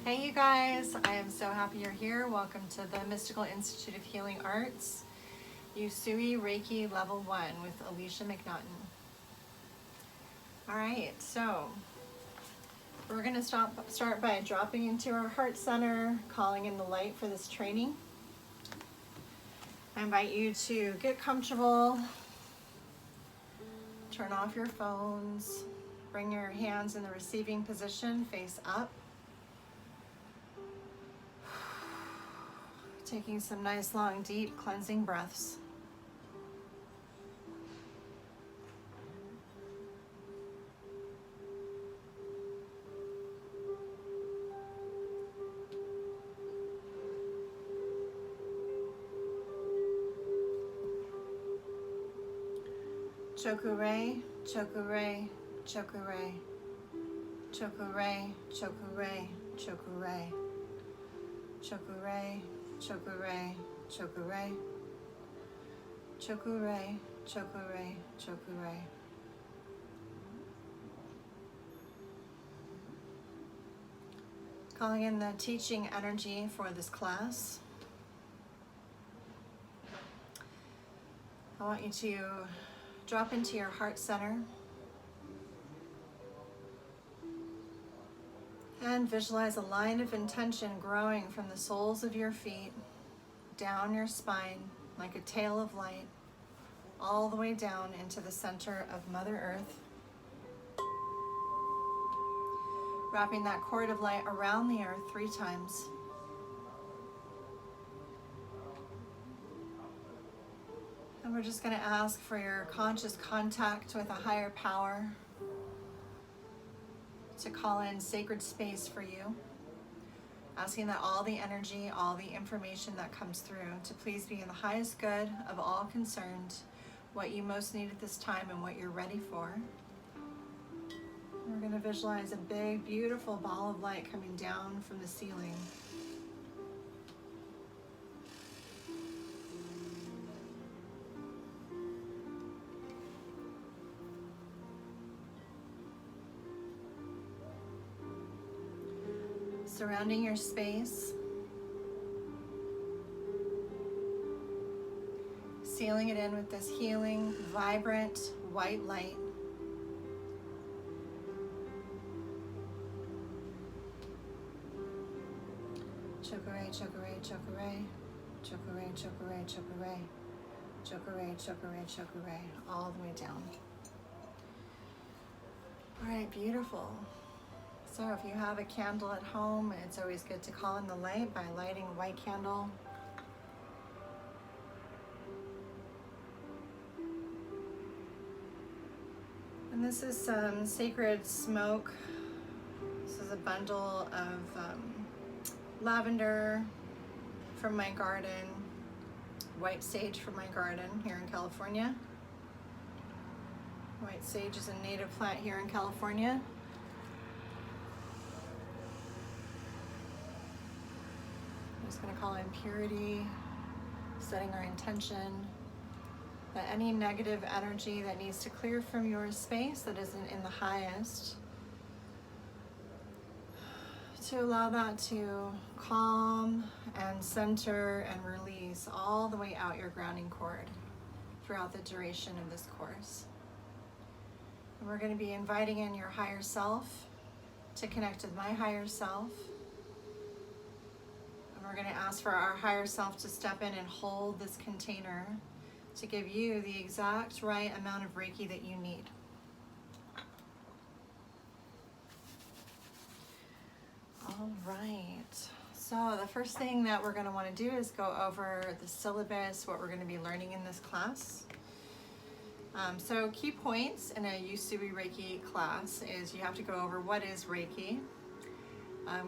Hey you guys, I am so happy you're here. Welcome to the Mystical Institute of Healing Arts, Usui Reiki Level 1 with Alicia McNaughton. Alright, so we're going to start by dropping into our heart center, calling in the light for this training. I invite you to get comfortable, turn off your phones, bring your hands in the receiving position, face up. Taking some nice, long, deep cleansing breaths. Chokure, chokure, chokure, chokure, chokure, chokure, chokure, chokure, chokure, chokure, chokure, chokure. Calling in the teaching energy for this class. I want you to drop into your heart center and visualize a line of intention growing from the soles of your feet down your spine like a tail of light, all the way down into the center of Mother Earth, wrapping that cord of light around the earth 3 times. And we're just going to ask for your conscious contact with a higher power to call in sacred space for you, asking that all the energy, all the information that comes through to please be in the highest good of all concerned, what you most need at this time and what you're ready for. We're going to visualize a big, beautiful ball of light coming down from the ceiling. Surrounding your space, sealing it in with this healing, vibrant, white light. Chokure, chokure, chokure, chokure, chokure, chokure, chokure, chokure, chokure, all the way down. All right, beautiful. So if you have a candle at home, it's always good to call in the light by lighting a white candle. And this is some sacred smoke. This is a bundle of lavender from my garden, white sage from my garden here in California. White sage is a native plant here in California. I'm just going to call in purity, setting our intention that any negative energy that needs to clear from your space that isn't in the highest, to allow that to calm and center and release all the way out your grounding cord throughout the duration of this course. And we're going to be inviting in your higher self to connect with my higher self. And we're going to ask for our higher self to step in and hold this container to give you the exact right amount of Reiki that you need. All right, so the first thing that we're going to want to do is go over the syllabus, what we're going to be learning in this class. So key points in a Usui Reiki class is you have to go over what is Reiki,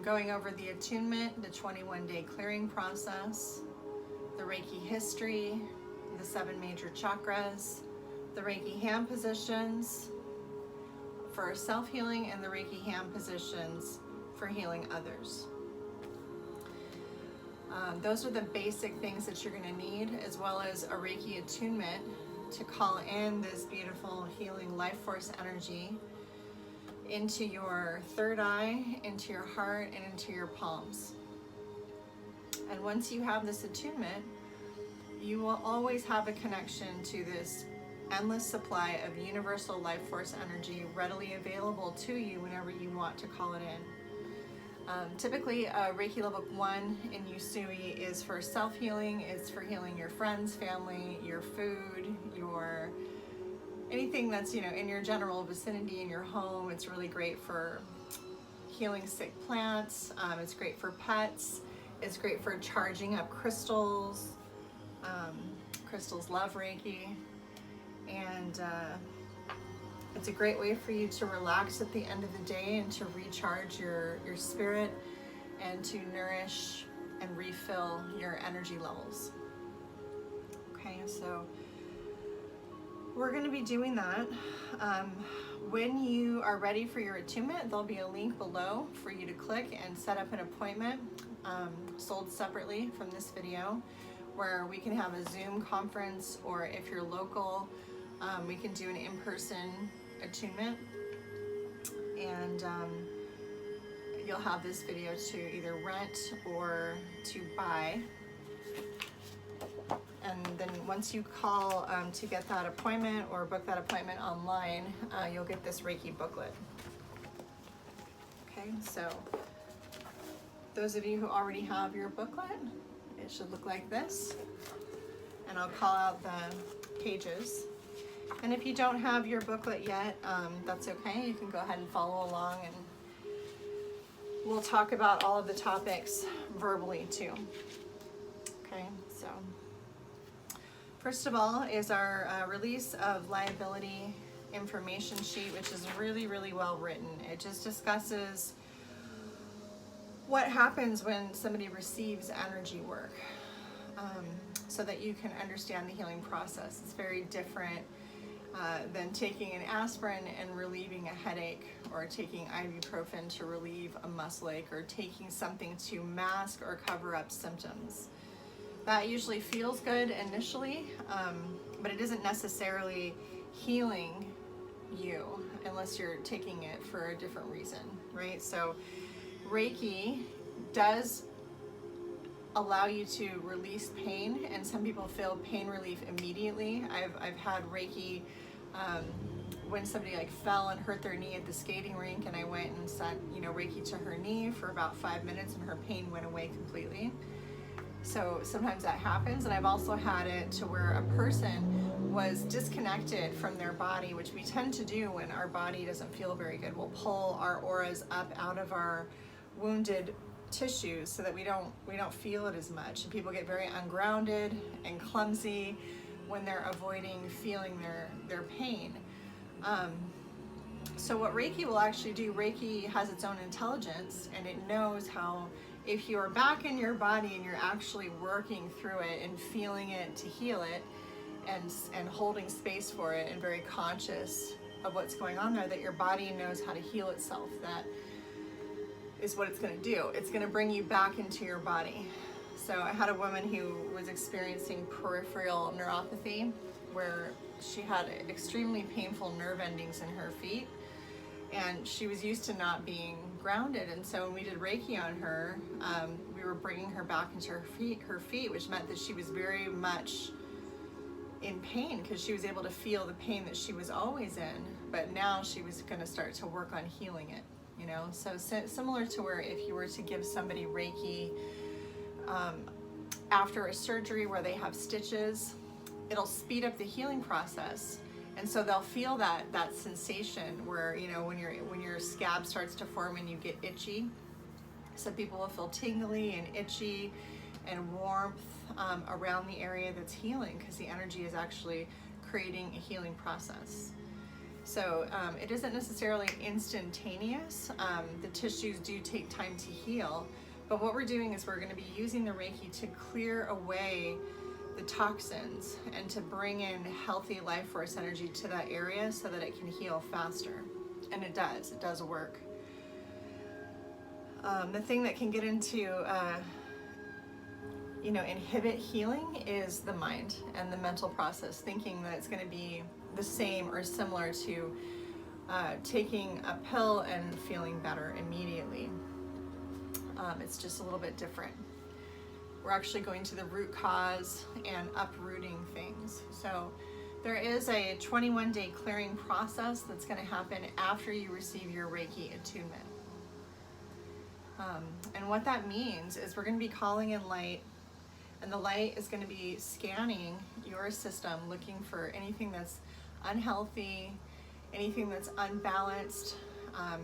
going over the attunement, the 21-day clearing process, the Reiki history, the 7 major chakras, the Reiki hand positions for self-healing, and the Reiki hand positions for healing others. Those are the basic things that you're going to need, as well as a Reiki attunement to call in this beautiful healing life force energy into your third eye, into your heart, and into your palms. And once you have this attunement, you will always have a connection to this endless supply of universal life force energy readily available to you whenever you want to call it in. Typically, Reiki level 1 in usui is for self-healing. It's for healing your friends, family, your food, your anything that's, you know, in your general vicinity in your home. It's really great for healing sick plants. It's great for pets. It's great for charging up crystals. Crystals love Reiki. And it's a great way for you to relax at the end of the day and to recharge your spirit and to nourish and refill your energy levels. Okay, so we're going to be doing that. When you are ready for your attunement, there'll be a link below for you to click and set up an appointment, sold separately from this video, where we can have a Zoom conference, or if you're local, we can do an in-person attunement, and you'll have this video to either rent or to buy. And then once you call to get that appointment or book that appointment online, you'll get this Reiki booklet. Okay, so those of you who already have your booklet, it should look like this. And I'll call out the pages. And if you don't have your booklet yet, that's okay. You can go ahead and follow along, and we'll talk about all of the topics verbally too. Okay, so first of all is our release of liability information sheet, which is really, really well written. It just discusses what happens when somebody receives energy work, so that you can understand the healing process. It's very different than taking an aspirin and relieving a headache, or taking ibuprofen to relieve a muscle ache, or taking something to mask or cover up symptoms. That usually feels good initially, but it isn't necessarily healing you unless you're taking it for a different reason, right? So Reiki does allow you to release pain, and some people feel pain relief immediately. I've had Reiki when somebody like fell and hurt their knee at the skating rink, and I went and sent, you know, Reiki to her knee for about 5 minutes, and her pain went away completely. So sometimes that happens. And I've also had it to where a person was disconnected from their body, which we tend to do when our body doesn't feel very good. We'll pull our auras up out of our wounded tissues so that we don't feel it as much. And people get very ungrounded and clumsy when they're avoiding feeling their pain. So what Reiki will actually do, Reiki has its own intelligence, and it knows how, if you're back in your body and you're actually working through it and feeling it to heal it, and holding space for it, and very conscious of what's going on there, that your body knows how to heal itself. That is what it's going to do. It's going to bring you back into your body. So I had a woman who was experiencing peripheral neuropathy, where she had extremely painful nerve endings in her feet, and she was used to not being grounded. And so when we did Reiki on her, we were bringing her back into her feet, which meant that she was very much in pain, because she was able to feel the pain that she was always in, but now she was going to start to work on healing it, you know. So similar to where if you were to give somebody Reiki after a surgery where they have stitches, it'll speed up the healing process. And so they'll feel that sensation where, you know, when your scab starts to form and you get itchy. Some people will feel tingly and itchy and warmth around the area that's healing, because the energy is actually creating a healing process. So it isn't necessarily instantaneous. The tissues do take time to heal, but what we're doing is we're going to be using the Reiki to clear away the toxins and to bring in healthy life force energy to that area so that it can heal faster. And it does work. The thing that can get into inhibit healing is the mind and the mental process, thinking that it's going to be the same or similar to taking a pill and feeling better immediately. It's just a little bit different. We're actually going to the root cause and uprooting things. So there is a 21-day clearing process that's going to happen after you receive your Reiki attunement. And what that means is we're going to be calling in light, and the light is going to be scanning your system, looking for anything that's unhealthy, anything that's unbalanced,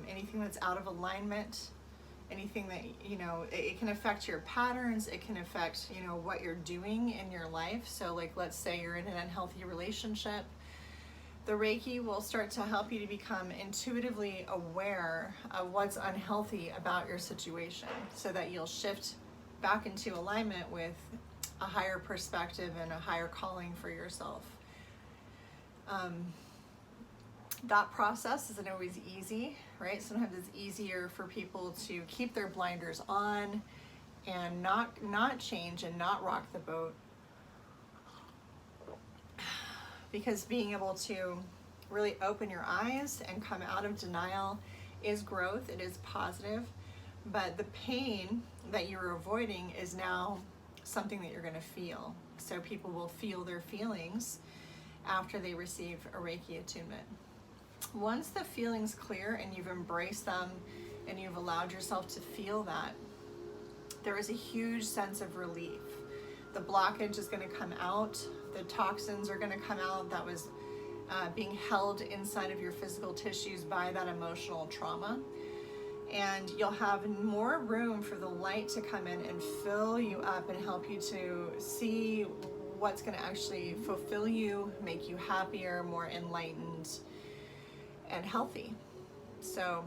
anything that's out of alignment, anything that, you know, it can affect your patterns, it can affect, you know, what you're doing in your life. So like, let's say you're in an unhealthy relationship. The Reiki will start to help you to become intuitively aware of what's unhealthy about your situation so that you'll shift back into alignment with a higher perspective and a higher calling for yourself. That process isn't always easy, right? Sometimes it's easier for people to keep their blinders on and not change and not rock the boat, because being able to really open your eyes and come out of denial is growth, it is positive, but the pain that you're avoiding is now something that you're going to feel. So people will feel their feelings after they receive a Reiki attunement. Once the feelings clear and you've embraced them and you've allowed yourself to feel that, there is a huge sense of relief. The blockage is going to come out, the toxins are going to come out that was being held inside of your physical tissues by that emotional trauma. And you'll have more room for the light to come in and fill you up and help you to see what's going to actually fulfill you, make you happier, more enlightened, and healthy. So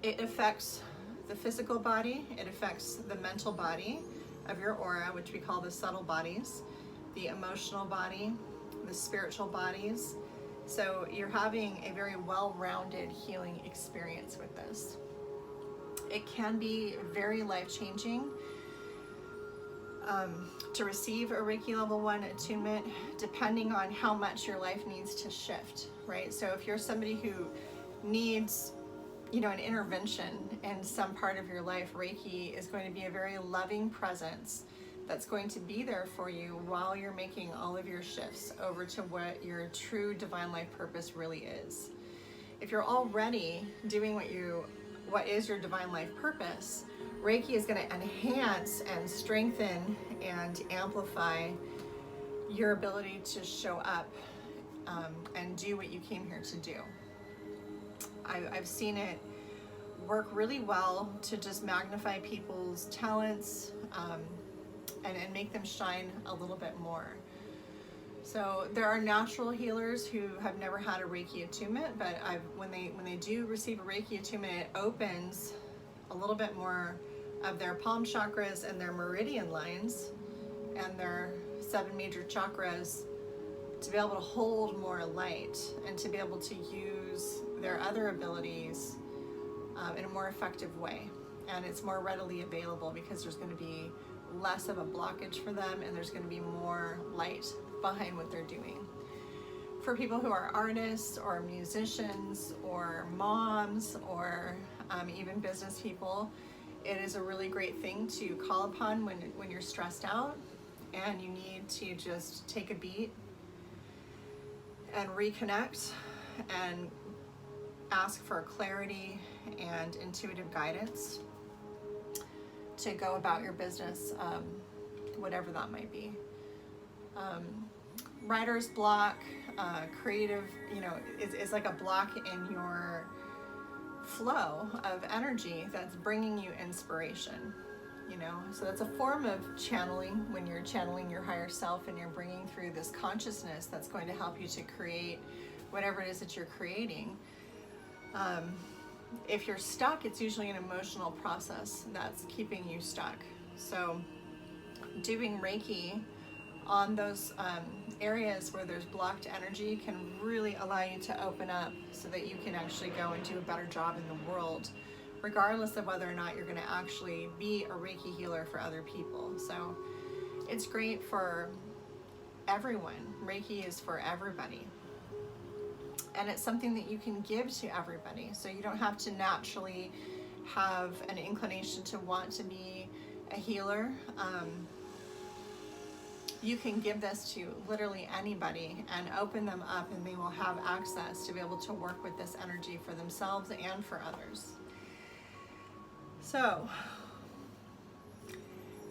it affects the physical body, it affects the mental body of your aura, which we call the subtle bodies, the emotional body, the spiritual bodies. So you're having a very well-rounded healing experience with this. It can be very life-changing to receive a Reiki level 1 attunement, depending on how much your life needs to shift, right? So if you're somebody who needs, you know, an intervention in some part of your life, Reiki is going to be a very loving presence that's going to be there for you while you're making all of your shifts over to what your true divine life purpose really is. If you're already doing what is your divine life purpose, Reiki is going to enhance and strengthen and amplify your ability to show up and do what you came here to do. I've seen it work really well to just magnify people's talents and make them shine a little bit more. So there are natural healers who have never had a Reiki attunement, but when they do receive a Reiki attunement, it opens a little bit more of their palm chakras and their meridian lines and their 7 major chakras to be able to hold more light and to be able to use their other abilities in a more effective way. And it's more readily available because there's going to be less of a blockage for them and there's going to be more light behind what they're doing. For people who are artists or musicians or moms or even business people, it is a really great thing to call upon when you're stressed out and you need to just take a beat and reconnect and ask for clarity and intuitive guidance to go about your business, whatever that might be. Writer's block, creative, is like a block in your flow of energy that's bringing you inspiration, so that's a form of channeling when you're channeling your higher self and you're bringing through this consciousness that's going to help you to create whatever it is that you're creating. If you're stuck, it's usually an emotional process that's keeping you stuck. So doing Reiki on those areas where there's blocked energy can really allow you to open up so that you can actually go and do a better job in the world, regardless of whether or not you're going to actually be a Reiki healer for other people. So it's great for everyone. Reiki is for everybody. and it's something that you can give to everybody. So you don't have to naturally have an inclination to want to be a healer. You can give this to literally anybody and open them up, and they will have access to be able to work with this energy for themselves and for others. So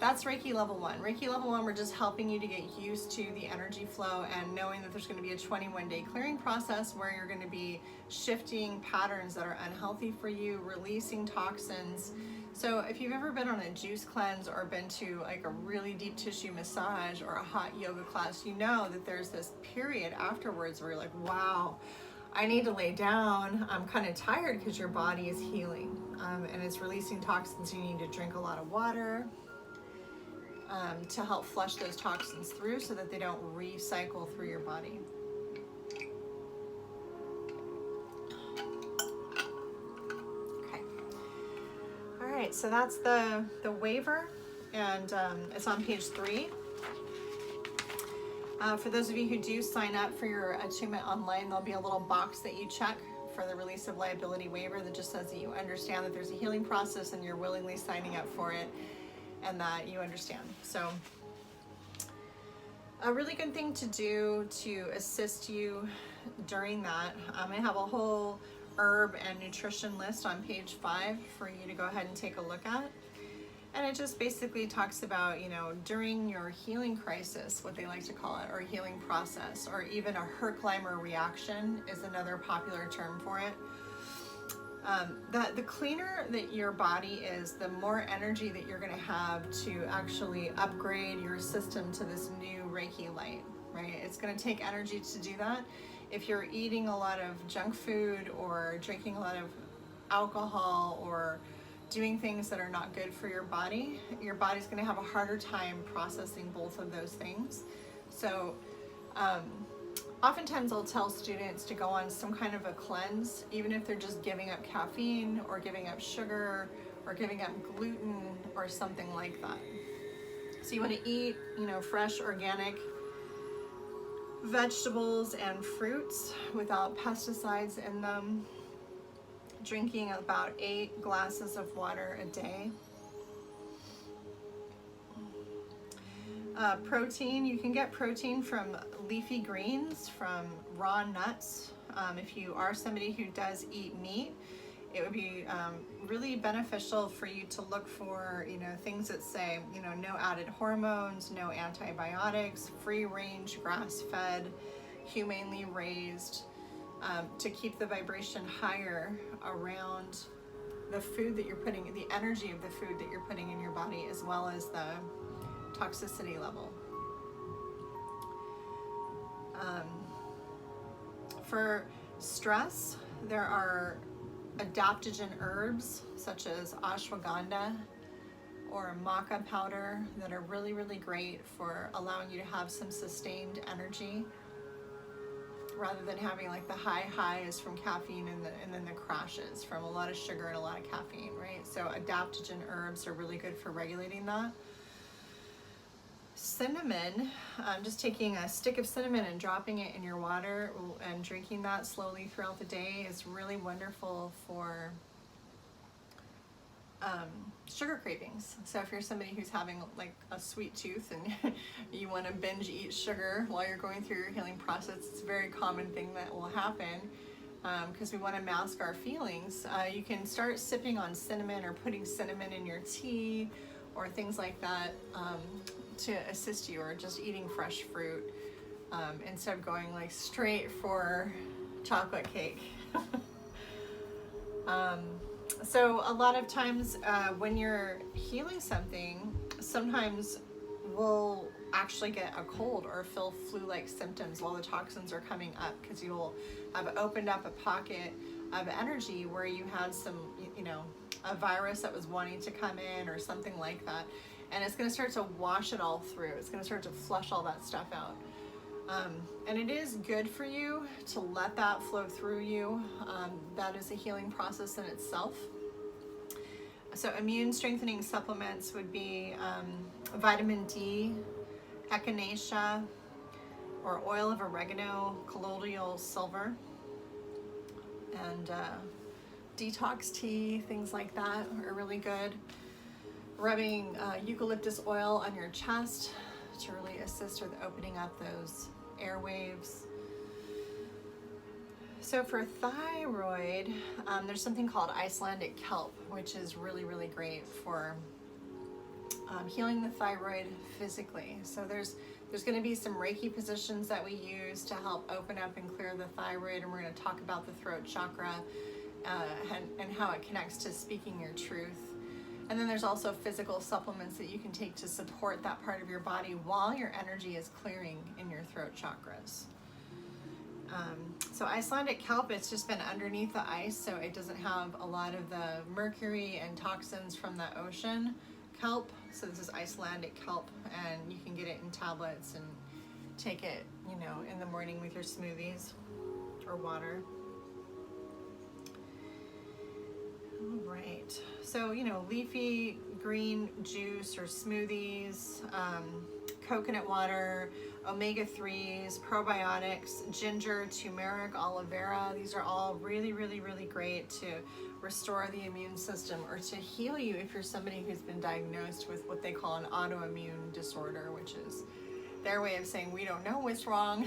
that's Reiki level 1. Reiki level 1, we're just helping you to get used to the energy flow and knowing that there's going to be a 21-day clearing process where you're going to be shifting patterns that are unhealthy for you, releasing toxins. So if you've ever been on a juice cleanse or been to like a really deep tissue massage or a hot yoga class, you know that there's this period afterwards where you're like, wow, I need to lay down. I'm kind of tired, because your body is healing and it's releasing toxins. You need to drink a lot of water to help flush those toxins through so that they don't recycle through your body. Okay. All right, so that's the waiver, and it's on page 3. For those of you who do sign up for your attunement online, there'll be a little box that you check for the release of liability waiver that just says that you understand that there's a healing process and you're willingly signing up for it, and that you understand. So a really good thing to do to assist you during that, I have a whole herb and nutrition list on page 5 for you to go ahead and take a look at. And it just basically talks about, you know, during your healing crisis, what they like to call it, or healing process, or even a Herkleimer reaction is another popular term for it. The cleaner that your body is, the more energy that you're going to have to actually upgrade your system to this new Reiki light, right? It's going to take energy to do that. If you're eating a lot of junk food or drinking a lot of alcohol or doing things that are not good for your body's going to have a harder time processing both of those things. So oftentimes I'll tell students to go on some kind of a cleanse, even if they're just giving up caffeine or giving up sugar or giving up gluten or something like that. So you want to eat, you know, fresh, organic vegetables and fruits without pesticides in them. Drinking about 8 glasses of water a day. Protein, you can get protein from leafy greens, from raw nuts. If you are somebody who does eat meat, it would be really beneficial for you to look for, you know, things that say, you know, no added hormones, no antibiotics, free range, grass-fed, humanely raised, to keep the vibration higher around the food that you're putting, the energy of the food that you're putting in your body, as well as the toxicity level. For stress, there are adaptogen herbs such as ashwagandha or maca powder that are really, really great for allowing you to have some sustained energy, rather than having like the highs from caffeine and then the crashes from a lot of sugar and a lot of caffeine, right? So adaptogen herbs are really good for regulating that. Cinnamon, just taking a stick of cinnamon and dropping it in your water and drinking that slowly throughout the day is really wonderful for sugar cravings. So if you're somebody who's having like a sweet tooth and you want to binge eat sugar while you're going through your healing process, it's a very common thing that will happen because we want to mask our feelings. You can start sipping on cinnamon or putting cinnamon in your tea or things like that to assist you, or just eating fresh fruit instead of going like straight for chocolate cake. So a lot of times when you're healing something, sometimes we'll actually get a cold or feel flu-like symptoms while the toxins are coming up, because you'll have opened up a pocket of energy where you had some, you know, a virus that was wanting to come in or something like that. And it's going to start to wash it all through. It's going to start to flush all that stuff out. And it is good for you to let that flow through you. That is a healing process in itself. So immune strengthening supplements would be vitamin D, echinacea, or oil of oregano, colloidal silver. and detox tea, things like that are really good. Rubbing eucalyptus oil on your chest to really assist with opening up those airwaves. So for thyroid, there's something called Icelandic kelp, which is really, really great for healing the thyroid physically. So there's going to be some reiki positions that we use to help open up and clear the thyroid, and we're going to talk about the throat chakra and how it connects to speaking your truth. And then there's also physical supplements that you can take to support that part of your body while your energy is clearing in your throat chakras. So Icelandic kelp, it's just been underneath the ice, so it doesn't have a lot of the mercury and toxins from the ocean kelp. So this is Icelandic kelp, and you can get it in tablets and take it, you know, in the morning with your smoothies or water. All right, so, you know, leafy green juice or smoothies, coconut water, omega-3s, probiotics, ginger, turmeric, aloe vera. These are all really, really, really great to restore the immune system or to heal you if you're somebody who's been diagnosed with what they call an autoimmune disorder, which is their way of saying we don't know what's wrong.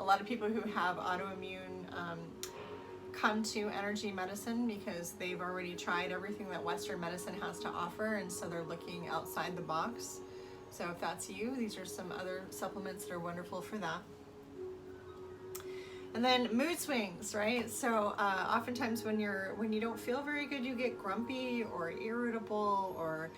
A lot of people who have autoimmune come to energy medicine because they've already tried everything that Western medicine has to offer, and so they're looking outside the box. So if that's you, these are some other supplements that are wonderful for that. And then mood swings, right? So oftentimes when you don't feel very good, you get grumpy or irritable, or,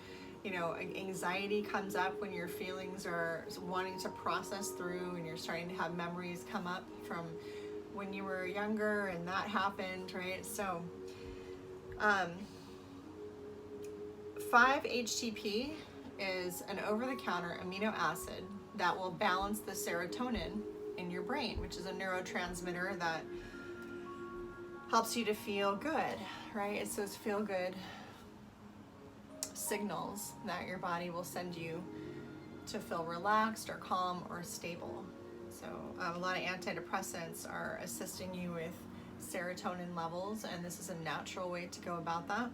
you know, anxiety comes up when your feelings are wanting to process through and you're starting to have memories come up from when you were younger and that happened, right? So 5-HTP is an over-the-counter amino acid that will balance the serotonin in your brain, which is a neurotransmitter that helps you to feel good, right? It's those feel-good signals that your body will send you to feel relaxed or calm or stable. So a lot of antidepressants are assisting you with serotonin levels, and this is a natural way to go about that.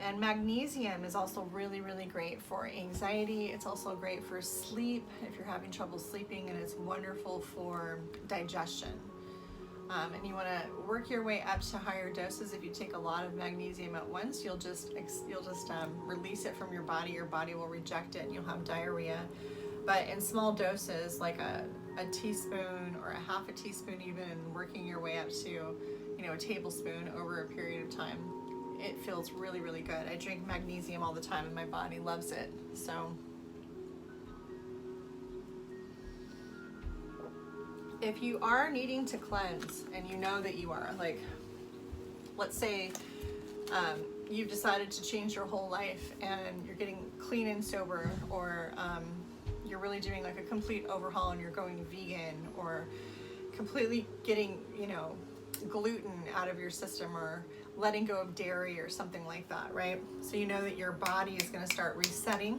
And magnesium is also really, really great for anxiety. It's also great for sleep if you're having trouble sleeping, and it's wonderful for digestion. And you want to work your way up to higher doses. If you take a lot of magnesium at once, you'll just release it from your body. Your body will reject it, and you'll have diarrhea. But in small doses, like a teaspoon or a half a teaspoon, even working your way up to, you know, a tablespoon over a period of time, it feels really, really good. I drink magnesium all the time and my body loves it. So if you are needing to cleanse, and you know that you are, like, let's say you've decided to change your whole life and you're getting clean and sober, or you're really doing like a complete overhaul and you're going vegan, or completely getting, you know, gluten out of your system, or letting go of dairy or something like that, right? So you know that your body is going to start resetting.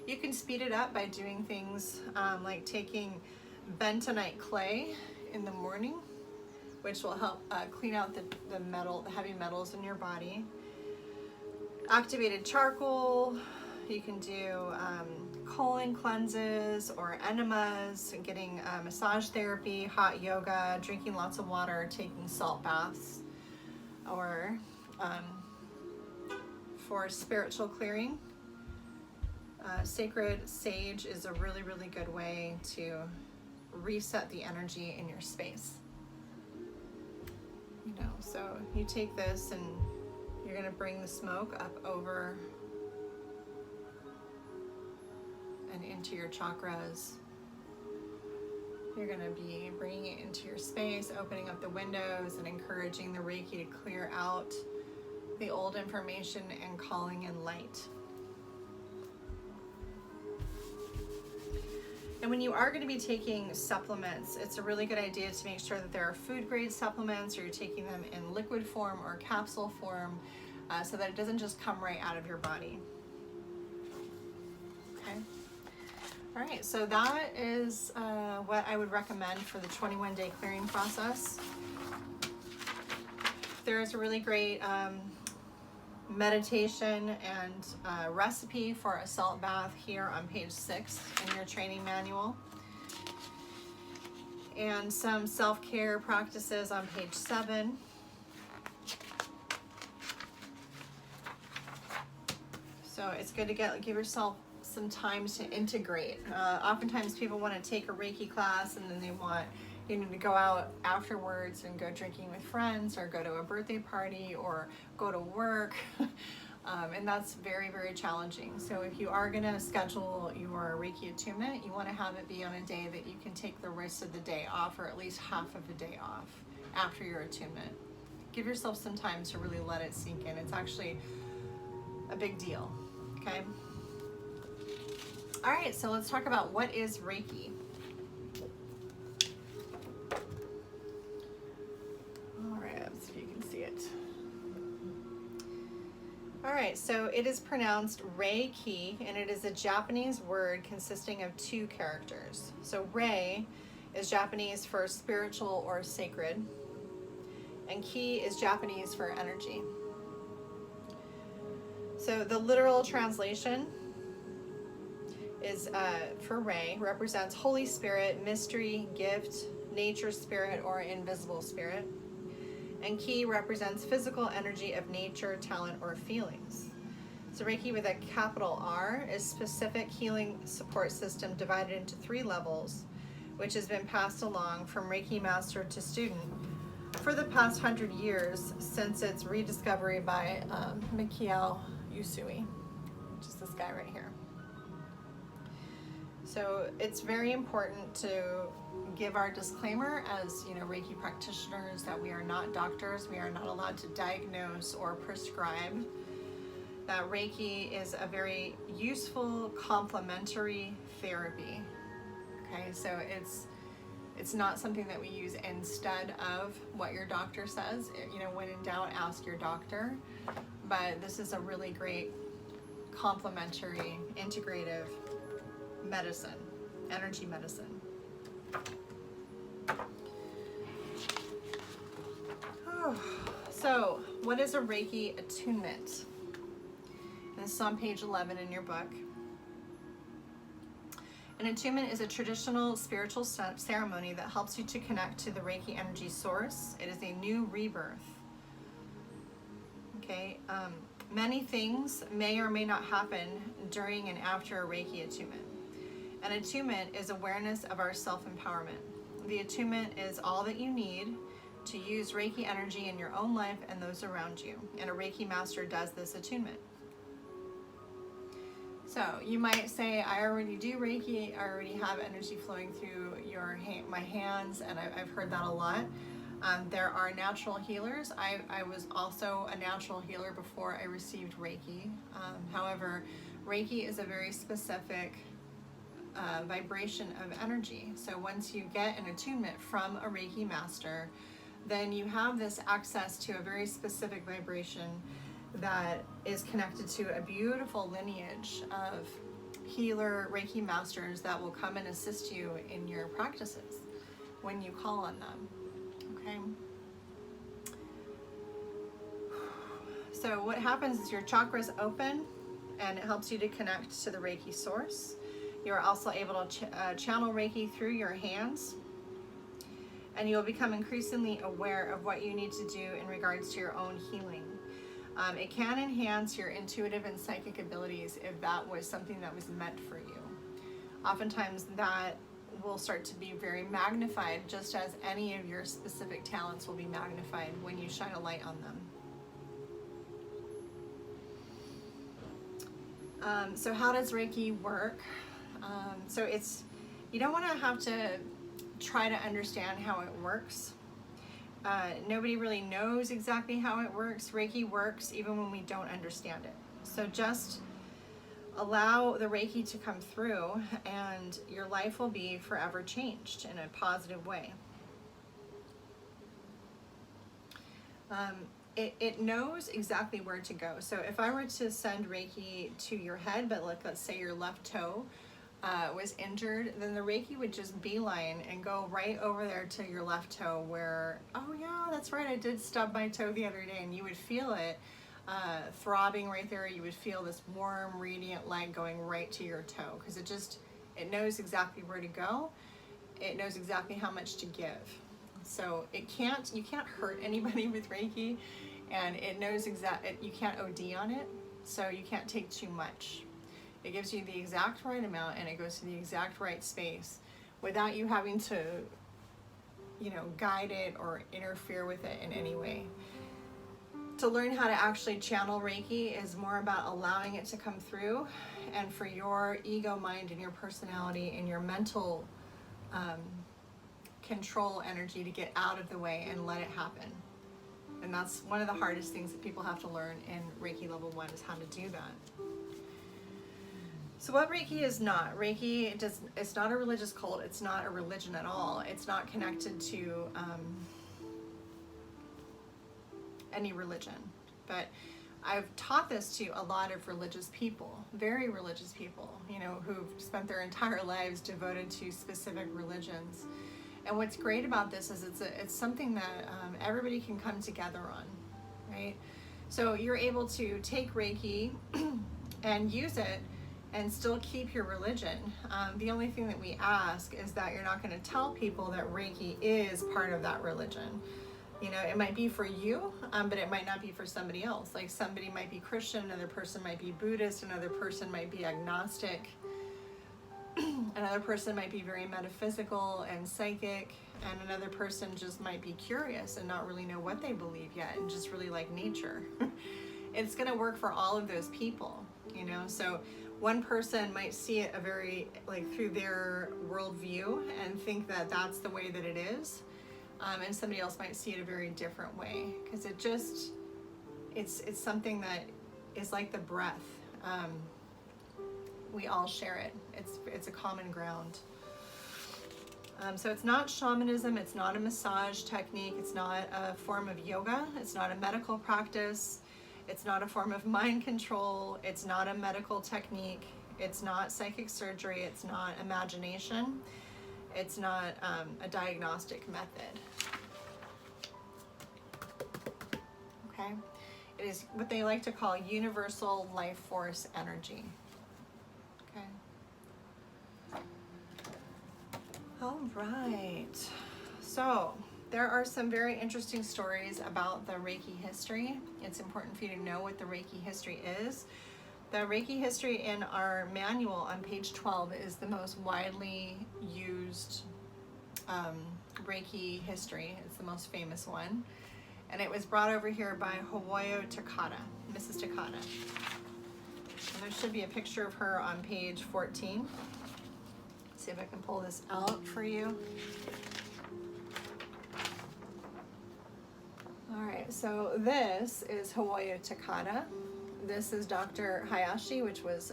You can speed it up by doing things like taking bentonite clay in the morning, which will help clean out the heavy metals in your body. Activated charcoal. You can do colon cleanses or enemas, getting massage therapy, hot yoga, drinking lots of water, taking salt baths. Or for spiritual clearing, sacred sage is a really, really good way to reset the energy in your space. You know, so you take this and you're going to bring the smoke up over and into your chakras. You're going to be bringing it into your space, opening up the windows and encouraging the Reiki to clear out the old information and calling in light. And when you are going to be taking supplements, it's a really good idea to make sure that there are food grade supplements, or you're taking them in liquid form or capsule form, so that it doesn't just come right out of your body. Okay. All right, so that is what I would recommend for the 21-day clearing process. There's a really great meditation and recipe for a salt bath here on page 6 in your training manual, and some self-care practices on page 7. So it's good to give yourself some time to integrate. Oftentimes people want to take a Reiki class and then they want to go out afterwards and go drinking with friends or go to a birthday party or go to work. And that's very, very challenging. So if you are going to schedule your Reiki attunement, you want to have it be on a day that you can take the rest of the day off, or at least half of the day off after your attunement. Give yourself some time to really let it sink in. It's actually a big deal, okay? All right, so let's talk about what is Reiki. All right, let's see if you can see it. All right, so it is pronounced reiki, and it is a Japanese word consisting of 2 characters. So rei is Japanese for spiritual or sacred, and ki is Japanese for energy. So the literal translation is for rei represents Holy Spirit, mystery, gift, nature spirit, or invisible spirit. And ki represents physical energy of nature, talent, or feelings. So Reiki with a capital R is specific healing support system divided into 3 levels, which has been passed along from Reiki master to student for the past 100 years since its rediscovery by McNaughton usui, which is this guy right here. So it's very important to give our disclaimer as Reiki practitioners that we are not doctors. We are not allowed to diagnose or prescribe. That Reiki is a very useful complementary therapy. Okay, so it's not something that we use instead of what your doctor says. When in doubt, ask your doctor. But this is a really great complementary, integrative medicine, energy medicine. So, what is a Reiki attunement? This is on page 11 in your book. An attunement is a traditional spiritual ceremony that helps you to connect to the Reiki energy source. It is a new rebirth. Okay, many things may or may not happen during and after a Reiki attunement. An attunement is awareness of our self-empowerment. The attunement is all that you need to use Reiki energy in your own life and those around you. And a Reiki master does this attunement. So you might say, I already do Reiki, I already have energy flowing through my hands, and I've heard that a lot. There are natural healers. I was also a natural healer before I received Reiki. However, Reiki is a very specific vibration of energy. So once you get an attunement from a Reiki master, then you have this access to a very specific vibration that is connected to a beautiful lineage of healer Reiki masters that will come and assist you in your practices when you call on them. Okay. So what happens is your chakras open and it helps you to connect to the Reiki source. You're also able to channel Reiki through your hands, and you'll become increasingly aware of what you need to do in regards to your own healing. It can enhance your intuitive and psychic abilities if that was something that was meant for you. Oftentimes that will start to be very magnified, just as any of your specific talents will be magnified when you shine a light on them. So how does Reiki work? So you don't want to have to try to understand how it works. Nobody really knows exactly how it works. Reiki works even when we don't understand it. So just allow the Reiki to come through and your life will be forever changed in a positive way. It knows exactly where to go. So if I were to send Reiki to your head, but let's say your left toe, was injured, then the Reiki would just beeline and go right over there to your left toe where, oh yeah, that's right, I did stub my toe the other day, and you would feel it throbbing right there. You would feel this warm, radiant light going right to your toe, because it knows exactly where to go. It knows exactly how much to give. So you can't hurt anybody with Reiki, and it knows you can't OD on it, so you can't take too much. It gives you the exact right amount, and it goes to the exact right space without you having to, guide it or interfere with it in any way. To learn how to actually channel Reiki is more about allowing it to come through, and for your ego mind and your personality and your mental control energy to get out of the way and let it happen. And that's one of the hardest things that people have to learn in Reiki level 1, is how to do that. So what Reiki is not, it's not a religious cult. It's not a religion at all. It's not connected to any religion. But I've taught this to a lot of religious people, very religious people, who've spent their entire lives devoted to specific religions. And what's great about this is it's something that everybody can come together on, right? So you're able to take Reiki and use it and still keep your religion. The only thing that we ask is that you're not going to tell people that Reiki is part of that religion. It might be for you, but it might not be for somebody else. Like, somebody might be Christian, another person might be Buddhist, another person might be agnostic, another person might be very metaphysical and psychic, and another person just might be curious and not really know what they believe yet and just really like nature. It's going to work for all of those people, So one person might see it through their worldview and think that that's the way that it is. And somebody else might see it a very different way, because it's something that is like the breath. We all share it. It's a common ground. So it's not shamanism. It's not a massage technique. It's not a form of yoga. It's not a medical practice. It's not a form of mind control. It's not a medical technique. It's not psychic surgery. It's not imagination. It's not a diagnostic method. Okay? It is what they like to call universal life force energy. Okay? All right. So there are some very interesting stories about the Reiki history. It's important for you to know what the Reiki history is. The Reiki history in our manual on page 12 is the most widely used Reiki history. It's the most famous one. And it was brought over here by Hawayo Takata, Mrs. Takata. And there should be a picture of her on page 14. See if I can pull this out for you. All right, so this is Hawayo Takata. This is Dr. Hayashi, which was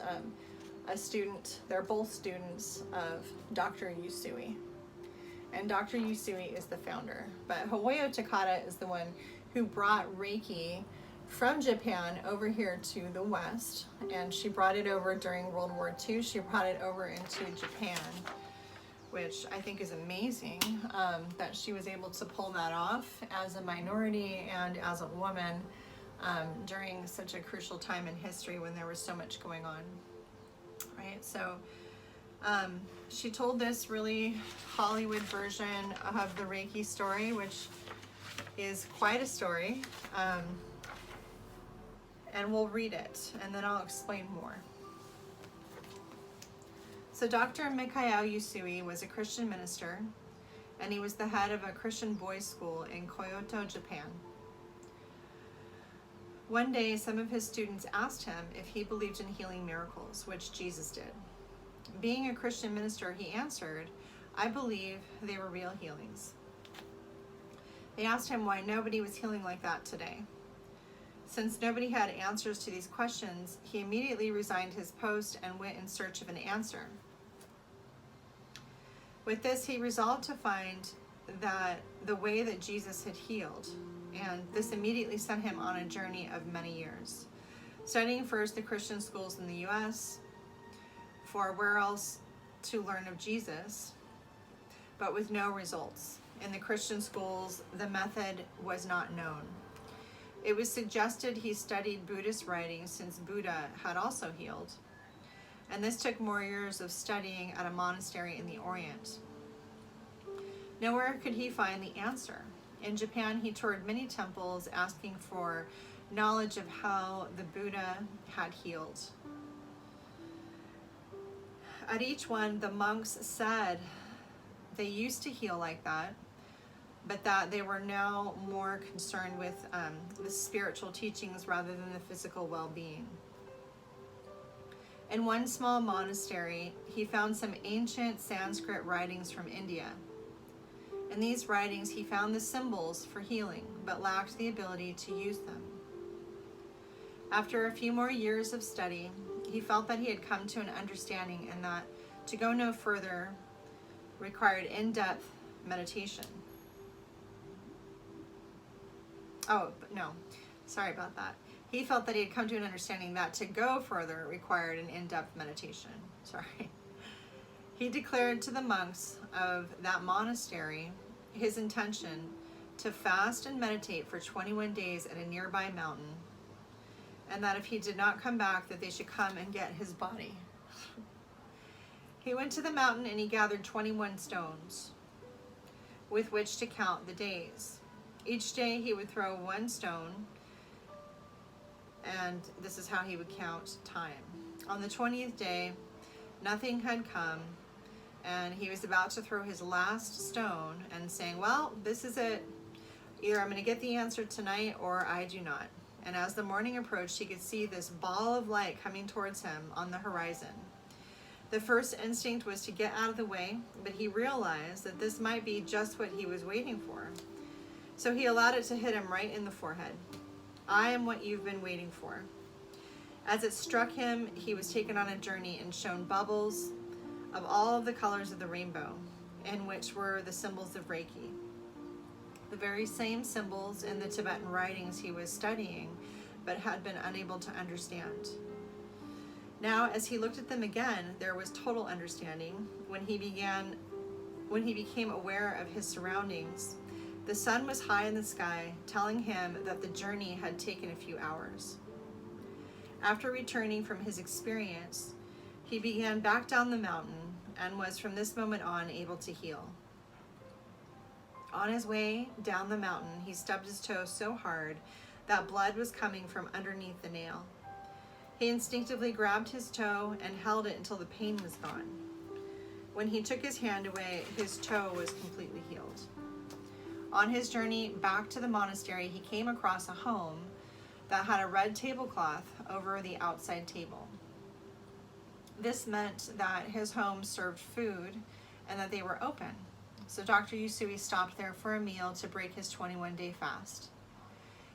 a student. They're both students of Dr. Usui. And Dr. Usui is the founder. But Hawayo Takata is the one who brought Reiki from Japan over here to the West. And she brought it over during World War II. She brought it over into Japan, which I think is amazing, that she was able to pull that off as a minority and as a woman during such a crucial time in history when there was so much going on, right? So she told this really Hollywood version of the Reiki story, which is quite a story, and we'll read it, and then I'll explain more. So Dr. Mikao Usui was a Christian minister, and he was the head of a Christian boys' school in Kyoto, Japan. One day, some of his students asked him if he believed in healing miracles, which Jesus did. Being a Christian minister, he answered, "I believe they were real healings." They asked him why nobody was healing like that today. Since nobody had answers to these questions, he immediately resigned his post and went in search of an answer. With this, he resolved to find that the way that Jesus had healed, and this immediately sent him on a journey of many years, studying first the Christian schools in the U.S., for where else to learn of Jesus, but with no results. In the Christian schools, the method was not known. It was suggested he studied Buddhist writings since Buddha had also healed, and this took more years of studying at a monastery in the Orient. Nowhere could he find the answer. In Japan, he toured many temples asking for knowledge of how the Buddha had healed. At each one, the monks said they used to heal like that, but that they were now more concerned with the spiritual teachings rather than the physical well-being. In one small monastery, he found some ancient Sanskrit writings from India. In these writings, he found the symbols for healing, but lacked the ability to use them. After a few more years of study, he felt that he had come to an understanding and that to go no further required in-depth meditation. Sorry about that. He felt that he had come to an understanding that to go further required an in-depth meditation. He declared to the monks of that monastery his intention to fast and meditate for 21 days at a nearby mountain, and that if he did not come back, that they should come and get his body. He went to the mountain and he gathered 21 stones with which to count the days. Each day he would throw one stone, and this is how he would count time. On the 20th day, nothing had come, and he was about to throw his last stone and saying, well, this is it. Either I'm going to get the answer tonight or I do not. And as the morning approached, he could see this ball of light coming towards him on the horizon. The first instinct was to get out of the way, but he realized that this might be just what he was waiting for. So he allowed it to hit him right in the forehead. I am what you've been waiting for. As it struck him, he was taken on a journey and shown bubbles of all of the colors of the rainbow, in which were the symbols of reiki. The very same symbols in the Tibetan writings he was studying, but had been unable to understand. Now, as he looked at them again, there was total understanding. When he became aware of his surroundings, the sun was high in the sky, telling him that the journey had taken a few hours. After returning from his experience, he began back down the mountain and was from this moment on able to heal. On his way down the mountain, he stubbed his toe so hard that blood was coming from underneath the nail. He instinctively grabbed his toe and held it until the pain was gone. When he took his hand away, his toe was completely healed. On his journey back to the monastery, he came across a home that had a red tablecloth over the outside table. This meant that his home served food and that they were open. So Dr. Usui stopped there for a meal to break his 21-day fast.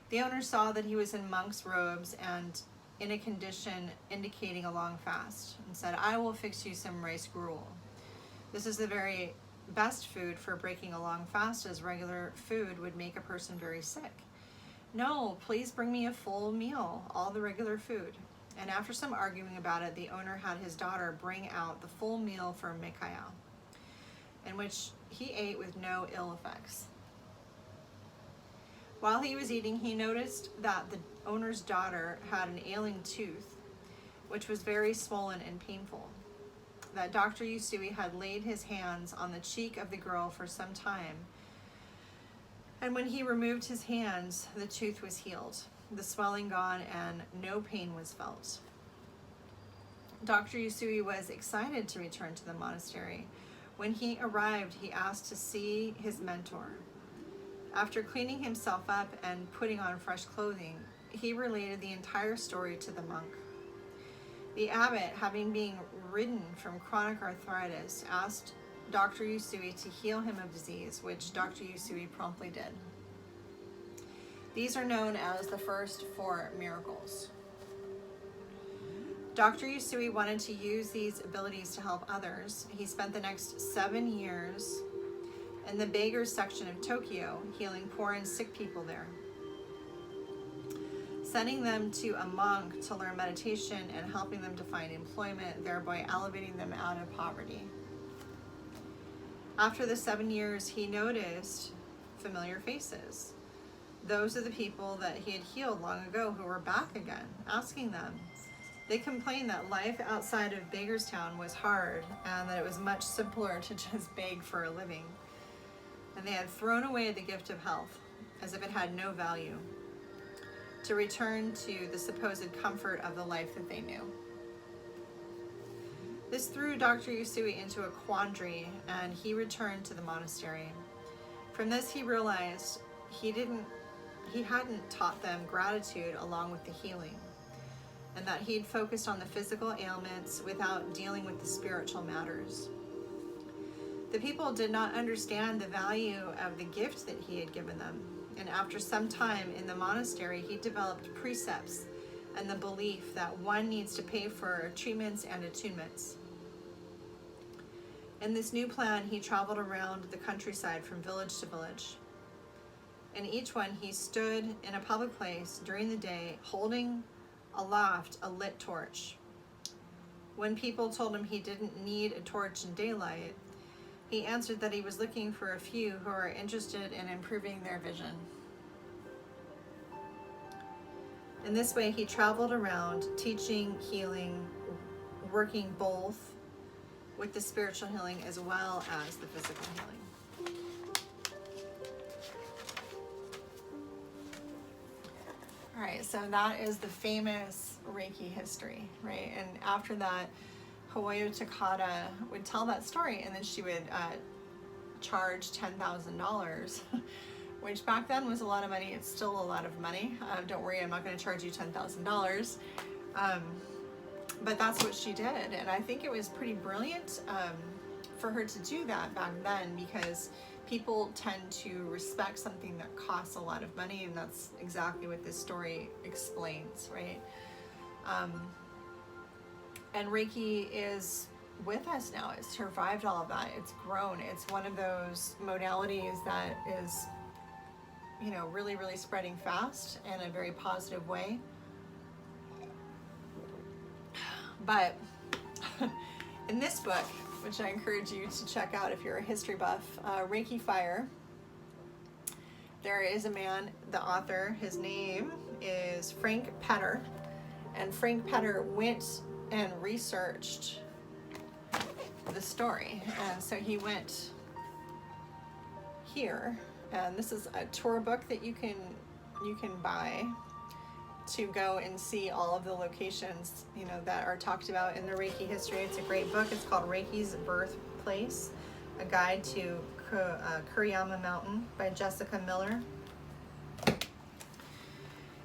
The owner saw that he was in monk's robes and in a condition indicating a long fast and said, I will fix you some rice gruel. This is the very best food for breaking a long fast, as regular food would make a person very sick. No, please bring me a full meal, all the regular food. And after some arguing about it, the owner had his daughter bring out the full meal for Mikhail, in which he ate with no ill effects. While he was eating, he noticed that the owner's daughter had an ailing tooth, which was very swollen and painful. That Dr. Usui had laid his hands on the cheek of the girl for some time, and when he removed his hands, the tooth was healed, the swelling gone, and no pain was felt. Dr. Usui was excited to return to the monastery. When he arrived, he asked to see his mentor. After cleaning himself up and putting on fresh clothing, he related the entire story to the monk. The abbot, having been ridden from chronic arthritis, asked Dr. Usui to heal him of disease, which Dr. Usui promptly did. These are known as the first 4 miracles. Dr. Usui wanted to use these abilities to help others. He spent the next 7 years in the beggars section of Tokyo, healing poor and sick people there. sending them to a monk to learn meditation and helping them to find employment, thereby elevating them out of poverty. After the 7 years, he noticed familiar faces. Those are the people that he had healed long ago who were back again, asking them. They complained that life outside of Bakerstown was hard and that it was much simpler to just beg for a living. And they had thrown away the gift of health as if it had no value, to return to the supposed comfort of the life that they knew. This threw Dr. Usui into a quandary, and he returned to the monastery. From this, he realized he hadn't taught them gratitude along with the healing, and that he'd focused on the physical ailments without dealing with the spiritual matters. The people did not understand the value of the gift that he had given them, and after some time in the monastery, he developed precepts and the belief that one needs to pay for treatments and attunements. In this new plan, he traveled around the countryside from village to village. In each one, he stood in a public place during the day, holding aloft a lit torch. When people told him he didn't need a torch in daylight, he answered that he was looking for a few who are interested in improving their vision. In this way, he traveled around teaching, healing, working both with the spiritual healing as well as the physical healing. All right, so that is the famous Reiki history, right? And after that, Hawayo Takata would tell that story, and then she would charge $10,000, which back then was a lot of money. It's still a lot of money. Don't worry, I'm not going to charge you $10,000. But that's what she did, and I think it was pretty brilliant for her to do that back then, because people tend to respect something that costs a lot of money, and that's exactly what this story explains, right? And Reiki is with us now. It's survived all of that. It's grown. It's one of those modalities that is, you know, really, really spreading fast in a very positive way. But in this book, which I encourage you to check out if you're a history buff, Reiki Fire, there is a man, the author, his name is Frank Petter, and Frank Petter went and researched the story. And so he went here, and this is a tour book that you can buy to go and see all of the locations, you know, that are talked about in the Reiki history. It's a great book. It's called Reiki's Birthplace, a guide to Kuriyama Mountain by Jessica Miller.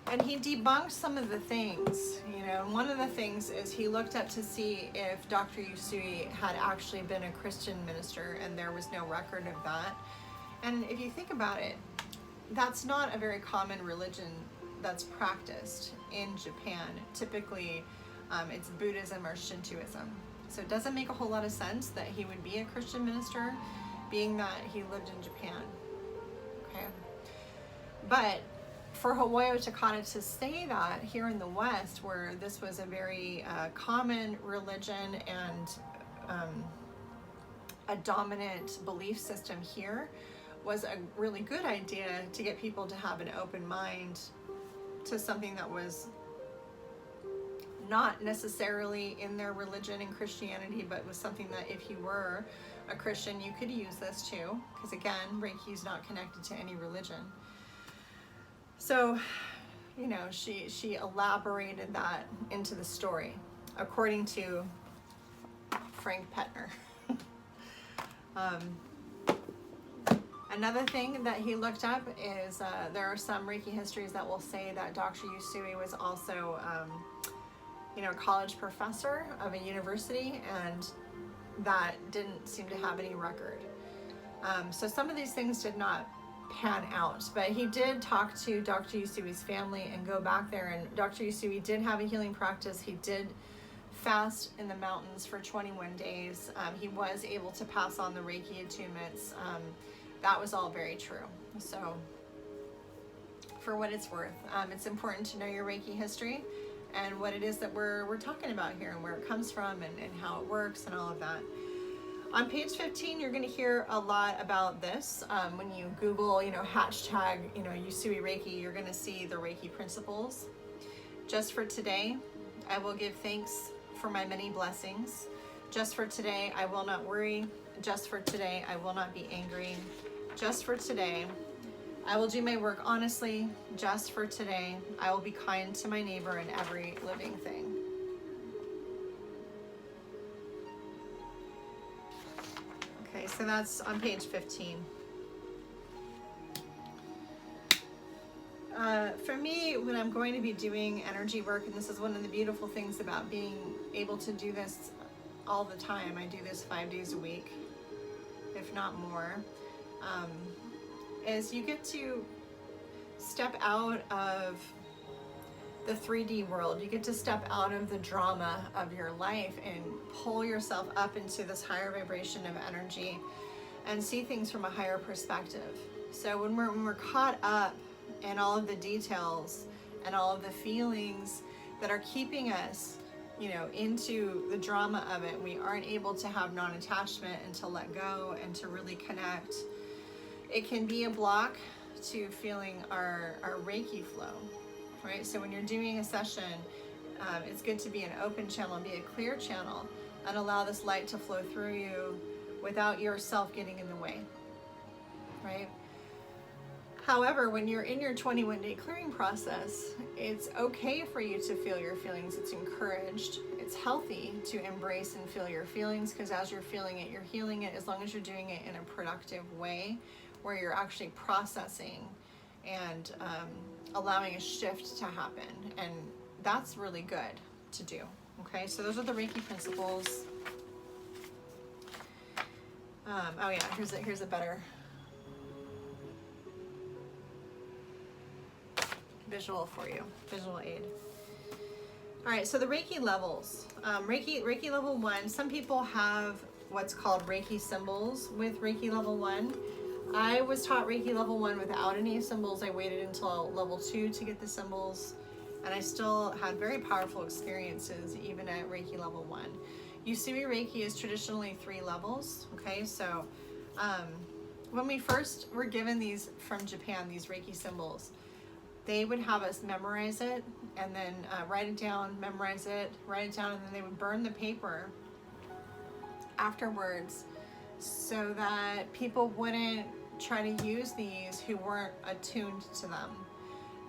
And he debunked some of the things, you know, and one of the things is he looked up to see if Dr. Usui had actually been a Christian minister, and there was no record of that. And if you think about it, that's not a very common religion that's practiced in Japan. Typically, it's Buddhism or Shintoism. So it doesn't make a whole lot of sense that he would be a Christian minister, being that he lived in Japan. Okay. But for Hawayo Takata to say that here in the West, where this was a very common religion and a dominant belief system here, was a really good idea to get people to have an open mind to something that was not necessarily in their religion in Christianity, but was something that if you were a Christian, you could use this too, because again, Reiki is not connected to any religion. So, you know, she elaborated that into the story, according to Frank Petter. Another thing that he looked up is there are some Reiki histories that will say that Dr. Usui was also, you know, a college professor of a university, and that didn't seem to have any record. So some of these things did not pan out, but he did talk to Dr. Usui's family and go back there, and Dr. Usui did have a healing practice. He did fast in the mountains for 21 days. He was able to pass on the Reiki attunements. That was all very true. So for what it's worth. It's important to know your Reiki history and what it is that we're talking about here and where it comes from and how it works and all of that. On page 15, you're going to hear a lot about this. When you Google, hashtag, usui Reiki, you're going to see the Reiki principles. Just for today, I will give thanks for my many blessings. Just for today, I will not worry. Just for today, I will not be angry. Just for today, I will do my work honestly. Just for today, I will be kind to my neighbor and every living thing. Okay, so that's on page 15. For me, when I'm going to be doing energy work, and this is one of the beautiful things about being able to do this all the time, I do this 5 days a week, if not more, is you get to step out of the 3D world. You get to step out of the drama of your life and pull yourself up into this higher vibration of energy and see things from a higher perspective. So when we're caught up in all of the details and all of the feelings that are keeping us, into the drama of it, we aren't able to have non-attachment and to let go and to really connect. It can be a block to feeling our Reiki flow. Right? So when you're doing a session, it's good to be an open channel, be a clear channel, and allow this light to flow through you without yourself getting in the way, right? However, when you're in your 21-day clearing process, it's okay for you to feel your feelings. It's encouraged. It's healthy to embrace and feel your feelings, because as you're feeling it, you're healing it, as long as you're doing it in a productive way where you're actually processing and allowing a shift to happen, and that's really good to do. Okay, so those are the Reiki principles. Oh yeah, here's a better visual for you, visual aid. All right, so the Reiki levels. Reiki level 1. Some people have what's called Reiki symbols with Reiki level 1. I was taught Reiki level 1 without any symbols. I waited until level 2 to get the symbols, and I still had very powerful experiences even at Reiki level 1. Usui Reiki is traditionally 3 levels. Okay, so when we first were given these from Japan, these Reiki symbols, they would have us memorize it and then write it down, memorize it, write it down, and then they would burn the paper afterwards so that people wouldn't try to use these who weren't attuned to them.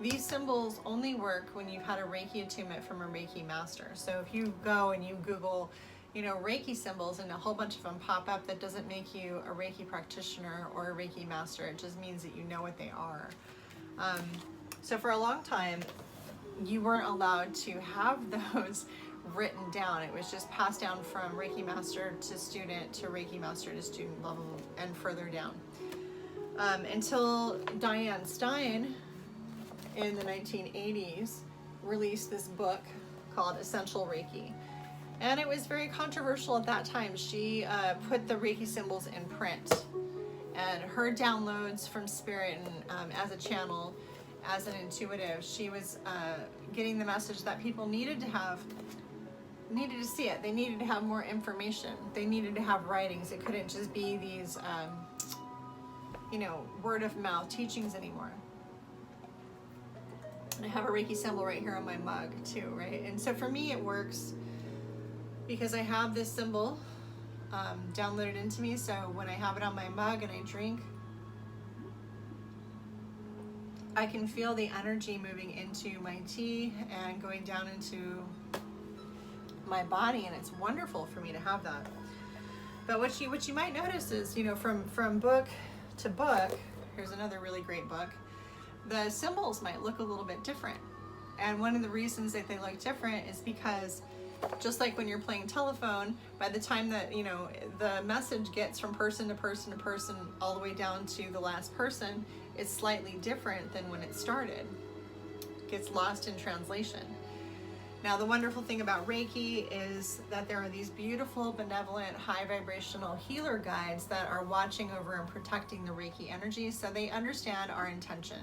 These symbols only work when you've had a Reiki attunement from a Reiki master. So if you go and you Google, Reiki symbols and a whole bunch of them pop up, that doesn't make you a Reiki practitioner or a Reiki master. It just means that you know what they are. So for a long time, you weren't allowed to have those written down. It was just passed down from Reiki master to student to Reiki master to student level and further down. Until Diane Stein in the 1980s released this book called Essential Reiki. And it was very controversial at that time. She put the Reiki symbols in print, and her downloads from spirit and as a channel, as an intuitive, she was getting the message that people needed to see it. They needed to have more information. They needed to have writings. It couldn't just be these, word of mouth teachings anymore. And I have a Reiki symbol right here on my mug too, right? And so for me, it works because I have this symbol downloaded into me. So when I have it on my mug and I drink, I can feel the energy moving into my tea and going down into my body, and it's wonderful for me to have that. But what you might notice is, from book to book, here's another really great book, the symbols might look a little bit different. And one of the reasons that they look different is because just like when you're playing telephone, by the time that, the message gets from person to person to person all the way down to the last person, it's slightly different than when it started. It gets lost in translation. Now, the wonderful thing about Reiki is that there are these beautiful, benevolent, high vibrational healer guides that are watching over and protecting the Reiki energy, so they understand our intention.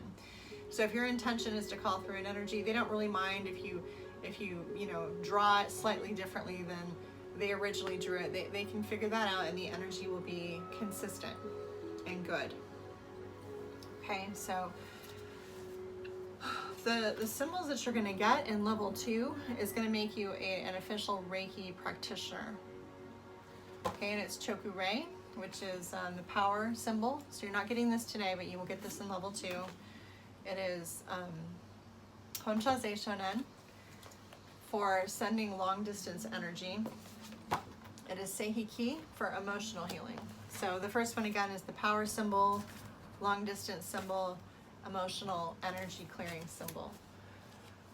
So if your intention is to call through an energy, they don't really mind if you draw it slightly differently than they originally drew it. They can figure that out, and the energy will be consistent and good. Okay, so the symbols that you're going to get in level 2 is going to make you an official Reiki practitioner. Okay, and it's Choku-rei, which is the power symbol. So you're not getting this today, but you will get this in level 2. It is Honsha-zei Shonen for sending long distance energy. It is Seihiki for emotional healing. So the first one again is the power symbol, long distance symbol, emotional energy clearing symbol.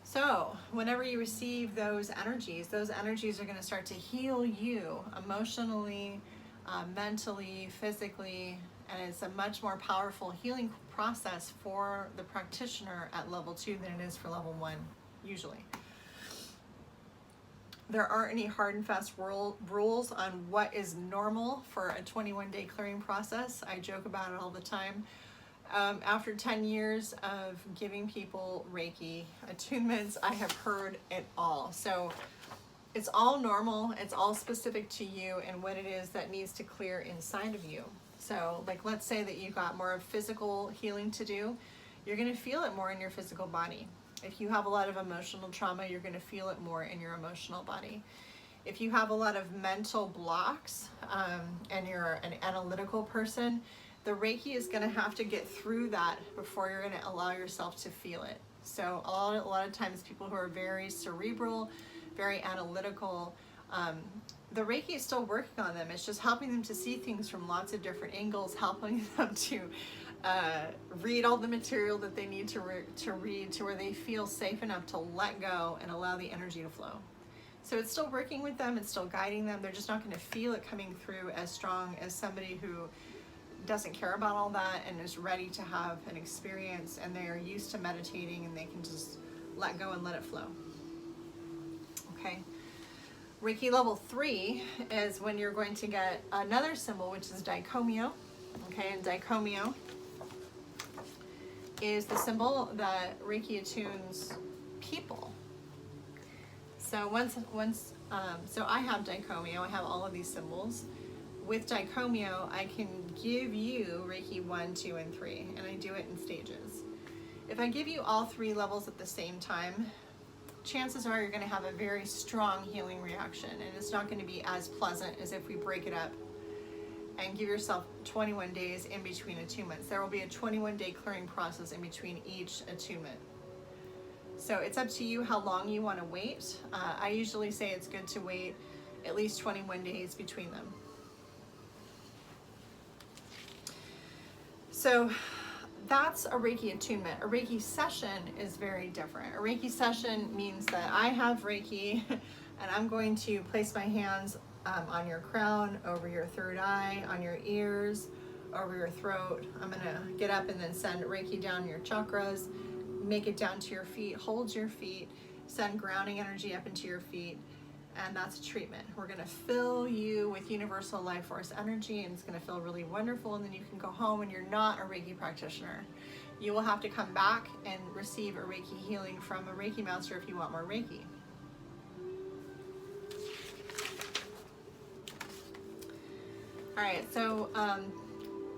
So whenever you receive those energies are going to start to heal you emotionally, mentally, physically, and it's a much more powerful healing process for the practitioner at level 2 than it is for level 1, usually. There aren't any hard and fast rules on what is normal for a 21-day clearing process. I joke about it all the time. After 10 years of giving people Reiki attunements, I have heard it all. So it's all normal, it's all specific to you and what it is that needs to clear inside of you. So like, let's say that you got more of physical healing to do, you're gonna feel it more in your physical body. If you have a lot of emotional trauma, you're gonna feel it more in your emotional body. If you have a lot of mental blocks and you're an analytical person, the Reiki is gonna have to get through that before you're gonna allow yourself to feel it. So a lot of times people who are very cerebral, very analytical, the Reiki is still working on them. It's just helping them to see things from lots of different angles, helping them to read all the material that they need to read to where they feel safe enough to let go and allow the energy to flow. So it's still working with them, it's still guiding them. They're just not going to feel it coming through as strong as somebody who doesn't care about all that and is ready to have an experience, and they are used to meditating and they can just let go and let it flow. Okay. Reiki level 3 is when you're going to get another symbol, which is Daikomyo. Okay, and Daikomyo is the symbol that Reiki attunes people. So so I have Daikomyo, I have all of these symbols. With Daikomyo, I can give you Reiki 1, 2, and 3, and I do it in stages. If I give you all 3 levels at the same time, chances are you're going to have a very strong healing reaction, and it's not going to be as pleasant as if we break it up and give yourself 21 days in between attunements. There will be a 21-day clearing process in between each attunement. So it's up to you how long you want to wait. I usually say it's good to wait at least 21 days between them. So that's a Reiki attunement. A Reiki session is very different. A Reiki session means that I have Reiki and I'm going to place my hands on your crown, over your third eye, on your ears, over your throat. I'm gonna get up and then send Reiki down your chakras, make it down to your feet, hold your feet, send grounding energy up into your feet, and that's a treatment. We're gonna fill you with universal life force energy, and it's gonna feel really wonderful, and then you can go home and you're not a Reiki practitioner. You will have to come back and receive a Reiki healing from a Reiki master if you want more Reiki. All right, so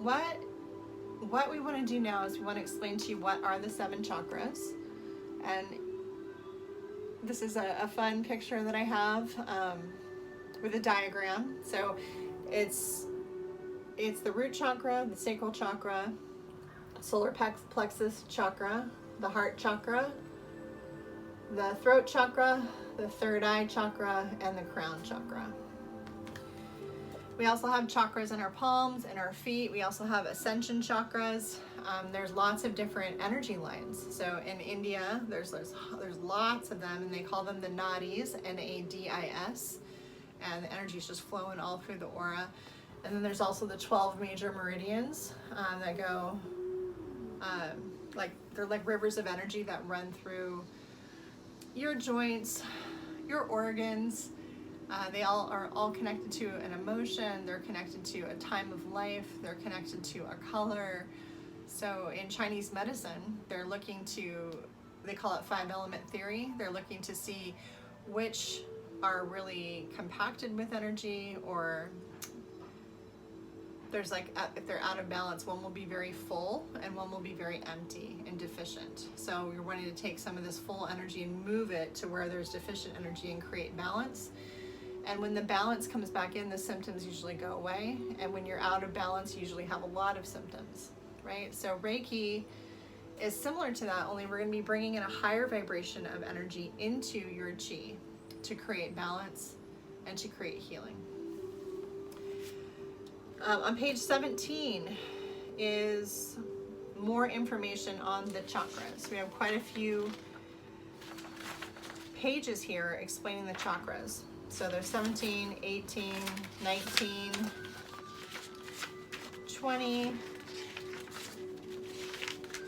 what we want to do now is we want to explain to you what are the 7 chakras, and this is a fun picture that I have with a diagram. So it's the root chakra, the sacral chakra, solar plexus chakra, the heart chakra, the throat chakra, the third eye chakra, and the crown chakra. We also have chakras in our palms and our feet. We also have ascension chakras. There's lots of different energy lines. So in India, there's lots of them, and they call them the nadis, N-A-D-I-S, and the energy is just flowing all through the aura. And then there's also the 12 major meridians that go they're like rivers of energy that run through your joints, your organs. They are all connected to an emotion. They're connected to a time of life. They're connected to a color. So in Chinese medicine, they're looking to, they call it 5-element theory. They're looking to see which are really compacted with energy, or there's like, if they're out of balance, one will be very full and one will be very empty and deficient. So you're wanting to take some of this full energy and move it to where there's deficient energy and create balance. And when the balance comes back in, the symptoms usually go away. And when you're out of balance, you usually have a lot of symptoms, right? So Reiki is similar to that, only we're going to be bringing in a higher vibration of energy into your chi to create balance and to create healing. On page 17 is more information on the chakras. We have quite a few pages here explaining the chakras. So there's 17, 18, 19, 20,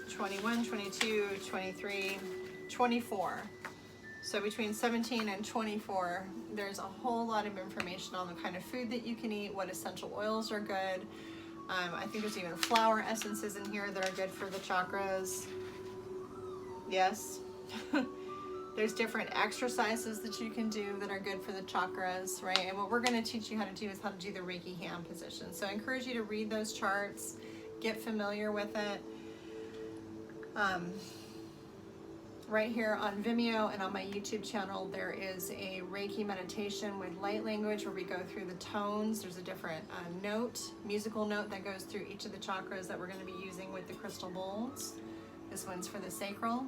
21, 22, 23, 24. So between 17 and 24, there's a whole lot of information on the kind of food that you can eat, what essential oils are good. I think there's even flower essences in here that are good for the chakras. Yes. There's different exercises that you can do that are good for the chakras, right? And what we're going to teach you how to do is how to do the Reiki hand position. So I encourage you to read those charts, get familiar with it. Right here on Vimeo and on my YouTube channel, there is a Reiki meditation with light language where we go through the tones. There's a different musical note that goes through each of the chakras that we're going to be using with the crystal bowls. This one's for the sacral.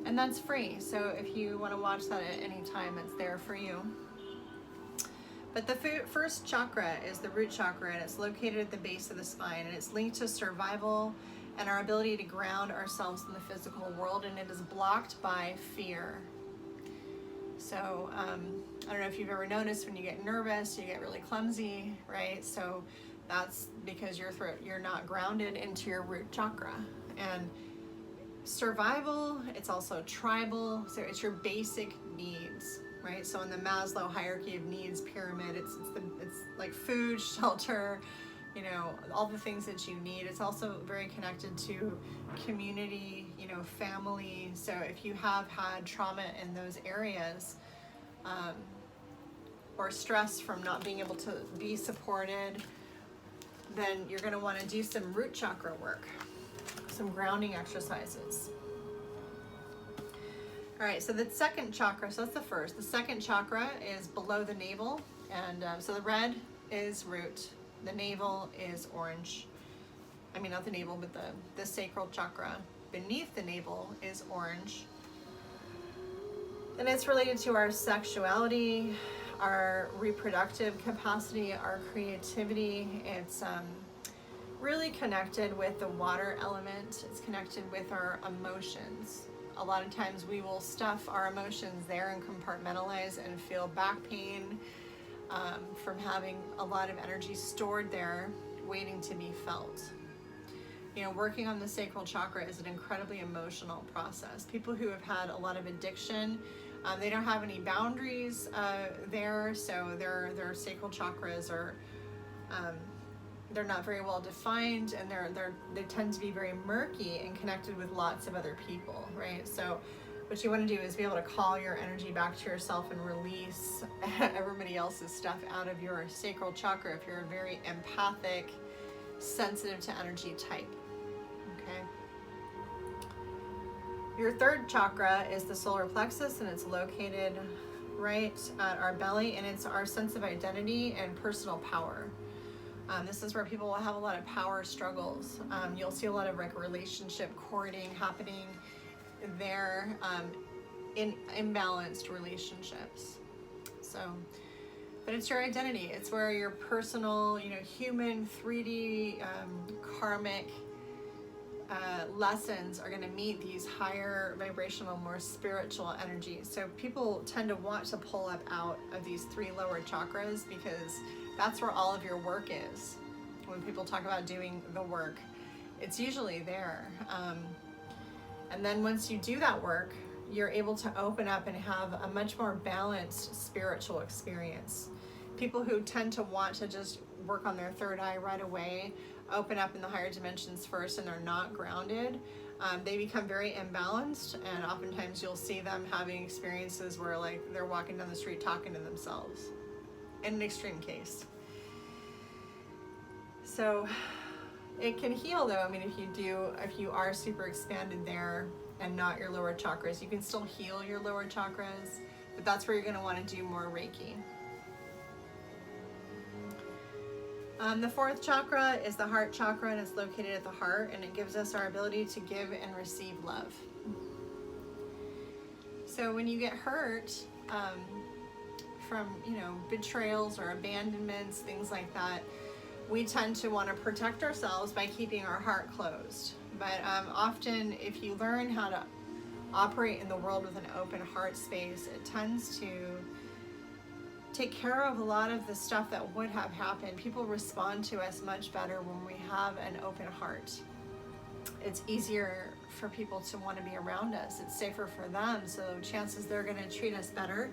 And that's free, so if you want to watch that at any time, it's there for you. But the first chakra is the root chakra, and it's located at the base of the spine, and it's linked to survival and our ability to ground ourselves in the physical world, and it is blocked by fear. So I don't know if you've ever noticed, when you get nervous, you get really clumsy, right? So that's because you're not grounded into your root chakra. And survival, it's also tribal, so it's your basic needs, right? So in the Maslow hierarchy of needs pyramid, it's like food, shelter, you know, all the things that you need. It's also very connected to community, you know, family. So if you have had trauma in those areas, or stress from not being able to be supported, then you're going to want to do some root chakra work, some grounding exercises. All right, so the second chakra, so that's the first. The second chakra is below the navel, and so the red is root, the navel is orange. I mean, not the navel, but the sacral chakra beneath the navel is orange. And it's related to our sexuality, our reproductive capacity, our creativity. It's really connected with the water element. It's connected with our emotions. A lot of times we will stuff our emotions there and compartmentalize and feel back pain from having a lot of energy stored there waiting to be felt. You know, working on the sacral chakra is an incredibly emotional process. People who have had a lot of addiction, they don't have any boundaries there, so their sacral chakras are they're not very well defined, and they tend to be very murky and connected with lots of other people, right? So what you want to do is be able to call your energy back to yourself and release everybody else's stuff out of your sacral chakra if you're a very empathic, sensitive to energy type. Okay. Your third chakra is the solar plexus, and it's located right at our belly, and it's our sense of identity and personal power. This is where people will have a lot of power struggles. You'll see a lot of like relationship courting happening there, in imbalanced relationships. So, but it's your identity. It's where your personal, you know, human 3D karmic lessons are going to meet these higher vibrational, more spiritual energies. So people tend to want to pull up out of these three lower chakras because that's where all of your work is. When people talk about doing the work, it's usually there. And then once you do that work, you're able to open up and have a much more balanced spiritual experience. People who tend to want to just work on their third eye right away, open up in the higher dimensions first, and they're not grounded, they become very imbalanced, and oftentimes you'll see them having experiences where like they're walking down the street talking to themselves, in an extreme case. So it can heal though. I mean, if you are super expanded there and not your lower chakras, you can still heal your lower chakras, but that's where you're going to want to do more Reiki. The fourth chakra is the heart chakra, and it's located at the heart, and it gives us our ability to give and receive love. So when you get hurt from, betrayals or abandonments, things like that, we tend to want to protect ourselves by keeping our heart closed. But often, if you learn how to operate in the world with an open heart space, it tends to take care of a lot of the stuff that would have happened. People respond to us much better when we have an open heart. It's easier for people to want to be around us. It's safer for them, so chances they're going to treat us better.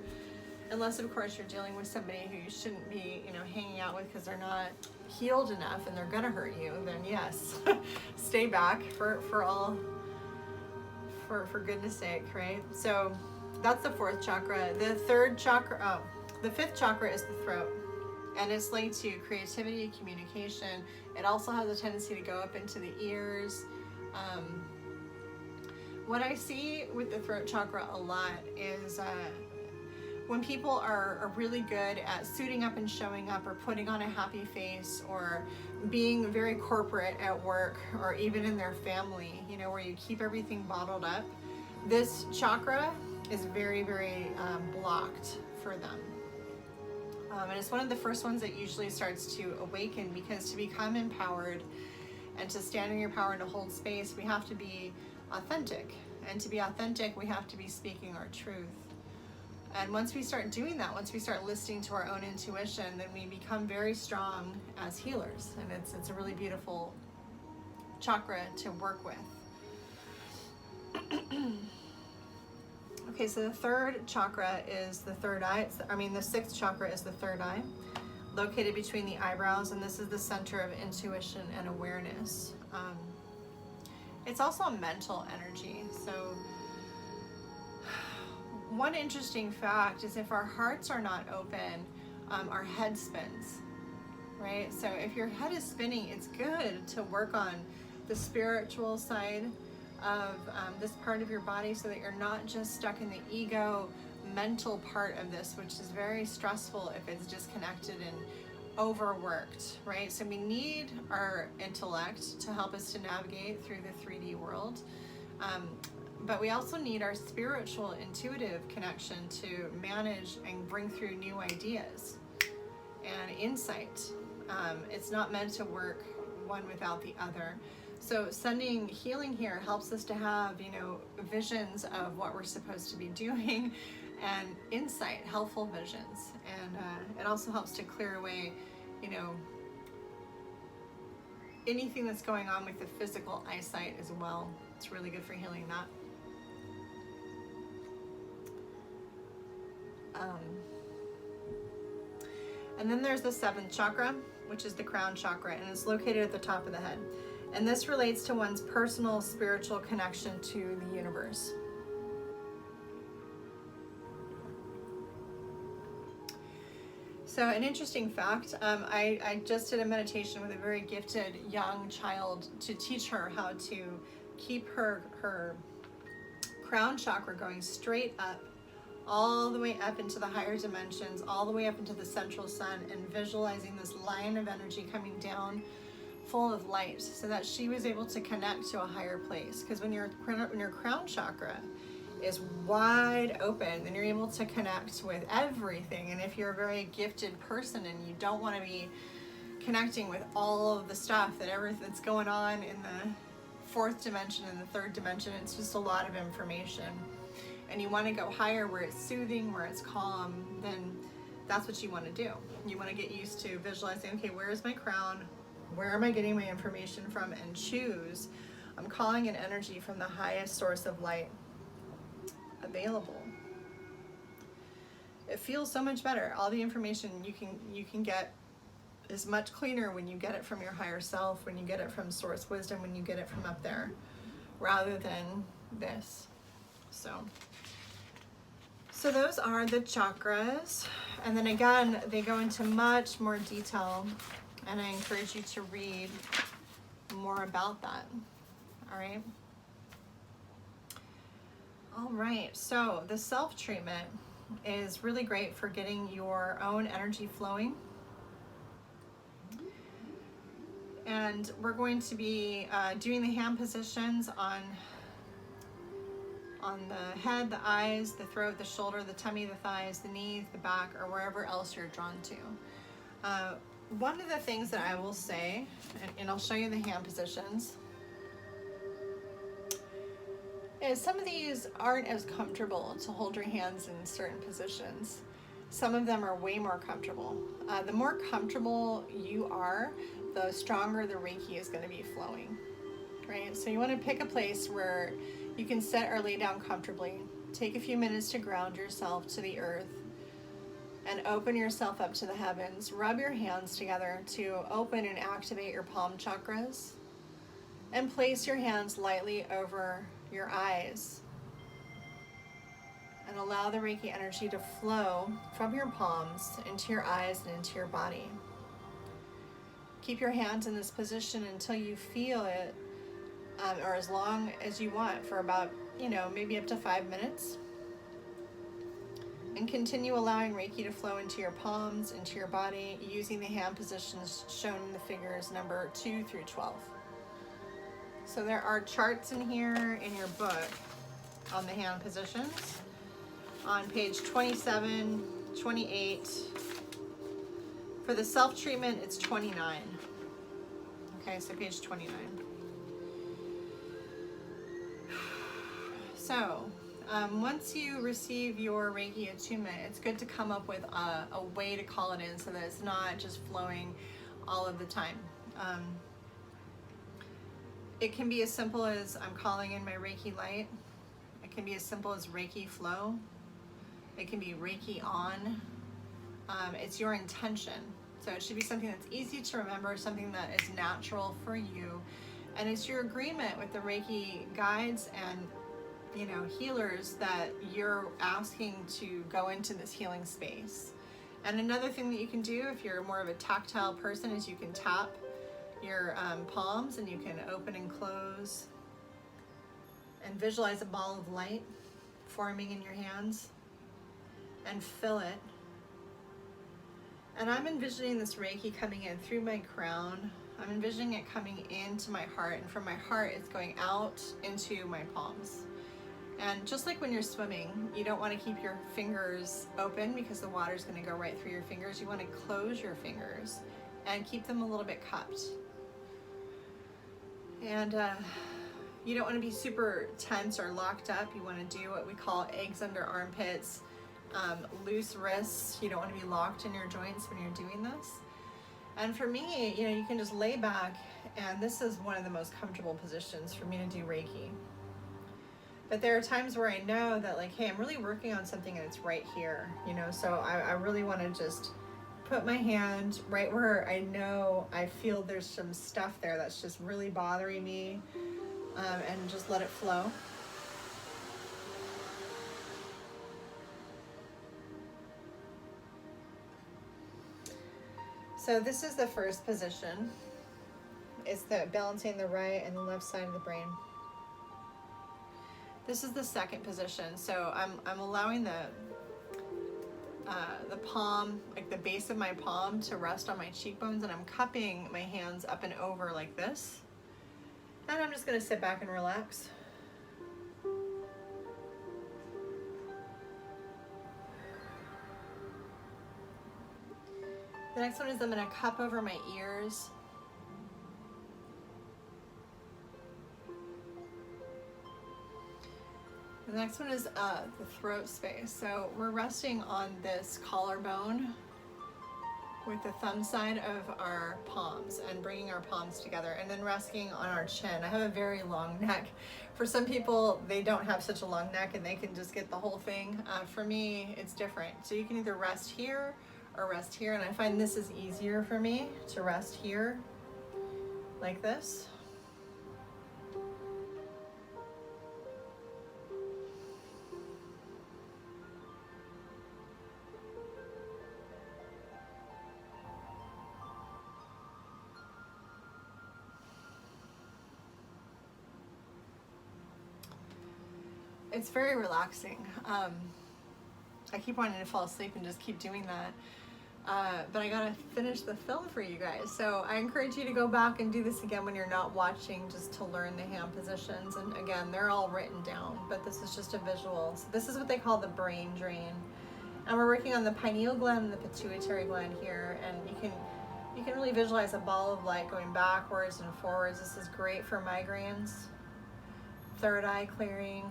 Unless, of course, you're dealing with somebody who you shouldn't be, hanging out with because they're not healed enough and they're going to hurt you, then yes, stay back for goodness sake, right? So that's the fourth chakra. The fifth chakra is the throat, and it's linked to creativity, communication. It also has a tendency to go up into the ears. What I see with the throat chakra a lot is when people are really good at suiting up and showing up, or putting on a happy face, or being very corporate at work, or even in their family, where you keep everything bottled up, this chakra is very, very blocked for them. And it's one of the first ones that usually starts to awaken, because to become empowered and to stand in your power and to hold space, we have to be authentic. And to be authentic, we have to be speaking our truth. And once we start doing that, once we start listening to our own intuition, then we become very strong as healers. And it's a really beautiful chakra to work with. Okay, so the third chakra is the third eye. The sixth chakra is the third eye, located between the eyebrows, and this is the center of intuition and awareness. It's also a mental energy. So one interesting fact is if our hearts are not open, our head spins, right? So if your head is spinning, it's good to work on the spiritual side of this part of your body, so that you're not just stuck in the ego mental part of this, which is very stressful if it's disconnected and overworked, right? So we need our intellect to help us to navigate through the 3D world, but we also need our spiritual intuitive connection to manage and bring through new ideas and insight. It's not meant to work one without the other. So sending healing here helps us to have, visions of what we're supposed to be doing, and insight, helpful visions. And it also helps to clear away, anything that's going on with the physical eyesight as well. It's really good for healing that. And then there's the seventh chakra, which is the crown chakra, and it's located at the top of the head. And this relates to one's personal spiritual connection to the universe. So an interesting fact, I just did a meditation with a very gifted young child to teach her how to keep her crown chakra going straight up, all the way up into the higher dimensions, all the way up into the central sun, and visualizing this line of energy coming down full of light, so that she was able to connect to a higher place. Because when your crown chakra is wide open, then you're able to connect with everything. And if you're a very gifted person and you don't want to be connecting with all of the stuff that's going on in the fourth dimension and the third dimension, it's just a lot of information, and you want to go higher where it's soothing, where it's calm, then that's what you want to do. You want to get used to visualizing, okay, where is my crown? Where am I getting my information from? And choose. I'm calling in energy from the highest source of light available. It feels so much better. All the information you can get is much cleaner when you get it from your higher self, when you get it from source wisdom, when you get it from up there, rather than this. So those are the chakras. And then again, they go into much more detail, and I encourage you to read more about that. All right. All right, so the self-treatment is really great for getting your own energy flowing. And we're going to be doing the hand positions on the head, the eyes, the throat, the shoulder, the tummy, the thighs, the knees, the back, or wherever else you're drawn to. One of the things that I will say, and I'll show you the hand positions, is some of these aren't as comfortable to hold your hands in certain positions. Some of them are way more comfortable. The more comfortable you are, the stronger the Reiki is going to be flowing, right? So you want to pick a place where you can sit or lay down comfortably. Take a few minutes to ground yourself to the earth and open yourself up to the heavens. Rub your hands together to open and activate your palm chakras, and place your hands lightly over your eyes and allow the Reiki energy to flow from your palms into your eyes and into your body. Keep your hands in this position until you feel it, or as long as you want, for about, maybe up to 5 minutes. And continue allowing Reiki to flow into your palms, into your body, using the hand positions shown in the figures number 2 through 12. So there are charts in here in your book on the hand positions. On page 27, 28. For the self-treatment, it's 29. Okay, so page 29. So, once you receive your Reiki attunement, it's good to come up with a way to call it in so that it's not just flowing all of the time. It can be as simple as I'm calling in my Reiki light. It can be as simple as Reiki flow. It can be Reiki on. It's your intention. So it should be something that's easy to remember, something that is natural for you. And it's your agreement with the Reiki guides and healers that you're asking to go into this healing space. And another thing that you can do if you're more of a tactile person is you can tap your palms, and you can open and close and visualize a ball of light forming in your hands and fill it. And I'm envisioning this Reiki coming in through my crown. I'm envisioning it coming into my heart, and from my heart it's going out into my palms. And just like when you're swimming, you don't want to keep your fingers open because the water's going to go right through your fingers. You want to close your fingers and keep them a little bit cupped. And you don't want to be super tense or locked up. You want to do what we call eggs under armpits, loose wrists. You don't want to be locked in your joints when you're doing this. And for me, you can just lay back, and this is one of the most comfortable positions for me to do Reiki. But there are times where I know that, like, hey, I'm really working on something and it's right here, so I really want to just put my hand right where I know I feel there's some stuff there that's just really bothering me, and just let it flow. So this is the first position. It's the balancing the right and the left side of the brain. This is the second position. So I'm allowing the palm, like the base of my palm, to rest on my cheekbones, and I'm cupping my hands up and over like this. And I'm just going to sit back and relax. The next one is I'm going to cup over my ears. The next one is the throat space. So we're resting on this collarbone with the thumb side of our palms and bringing our palms together, and then resting on our chin. I have a very long neck. For some people, they don't have such a long neck and they can just get the whole thing. For me, it's different. So you can either rest here or rest here. And I find this is easier for me to rest here like this. It's very relaxing. I keep wanting to fall asleep and just keep doing that. But I gotta finish the film for you guys. So I encourage you to go back and do this again when you're not watching, just to learn the hand positions. And again, they're all written down, but this is just a visual. So this is what they call the brain drain. And we're working on the pineal gland and the pituitary gland here. And you can really visualize a ball of light going backwards and forwards. This is great for migraines, third eye clearing,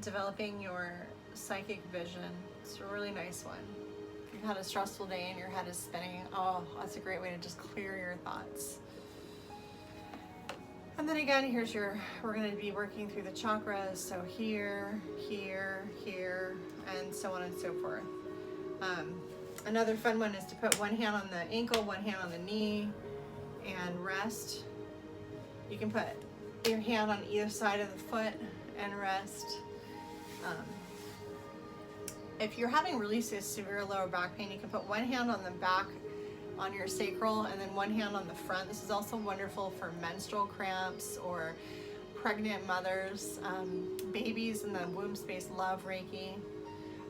developing your psychic vision. It's a really nice one. If you've had a stressful day and your head is spinning, oh, that's a great way to just clear your thoughts. And then again, we're going to be working through the chakras. So here, here, here, and so on and so forth. Another fun one is to put one hand on the ankle, one hand on the knee, and rest. You can put your hand on either side of the foot and rest. If you're having really severe lower back pain, you can put one hand on the back on your sacral and then one hand on the front. This is also wonderful for menstrual cramps or pregnant mothers. Babies in the womb space love Reiki.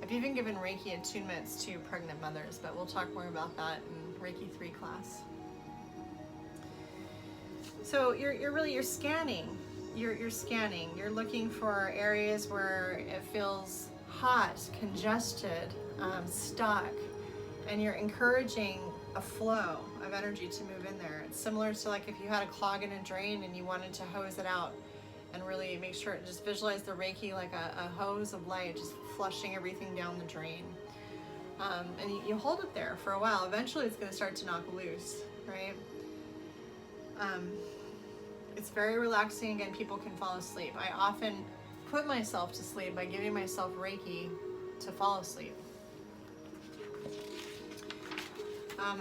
I've even given Reiki attunements to pregnant mothers, but we'll talk more about that in Reiki 3 class. So you're scanning. You're scanning. You're looking for areas where it feels hot, congested, stuck, and you're encouraging a flow of energy to move in there. It's similar to like if you had a clog in a drain and you wanted to hose it out and really make sure, just visualize the Reiki like a hose of light, just flushing everything down the drain. And you hold it there for a while. Eventually it's going to start to knock loose, right? It's very relaxing. Again, people can fall asleep. I often put myself to sleep by giving myself Reiki to fall asleep.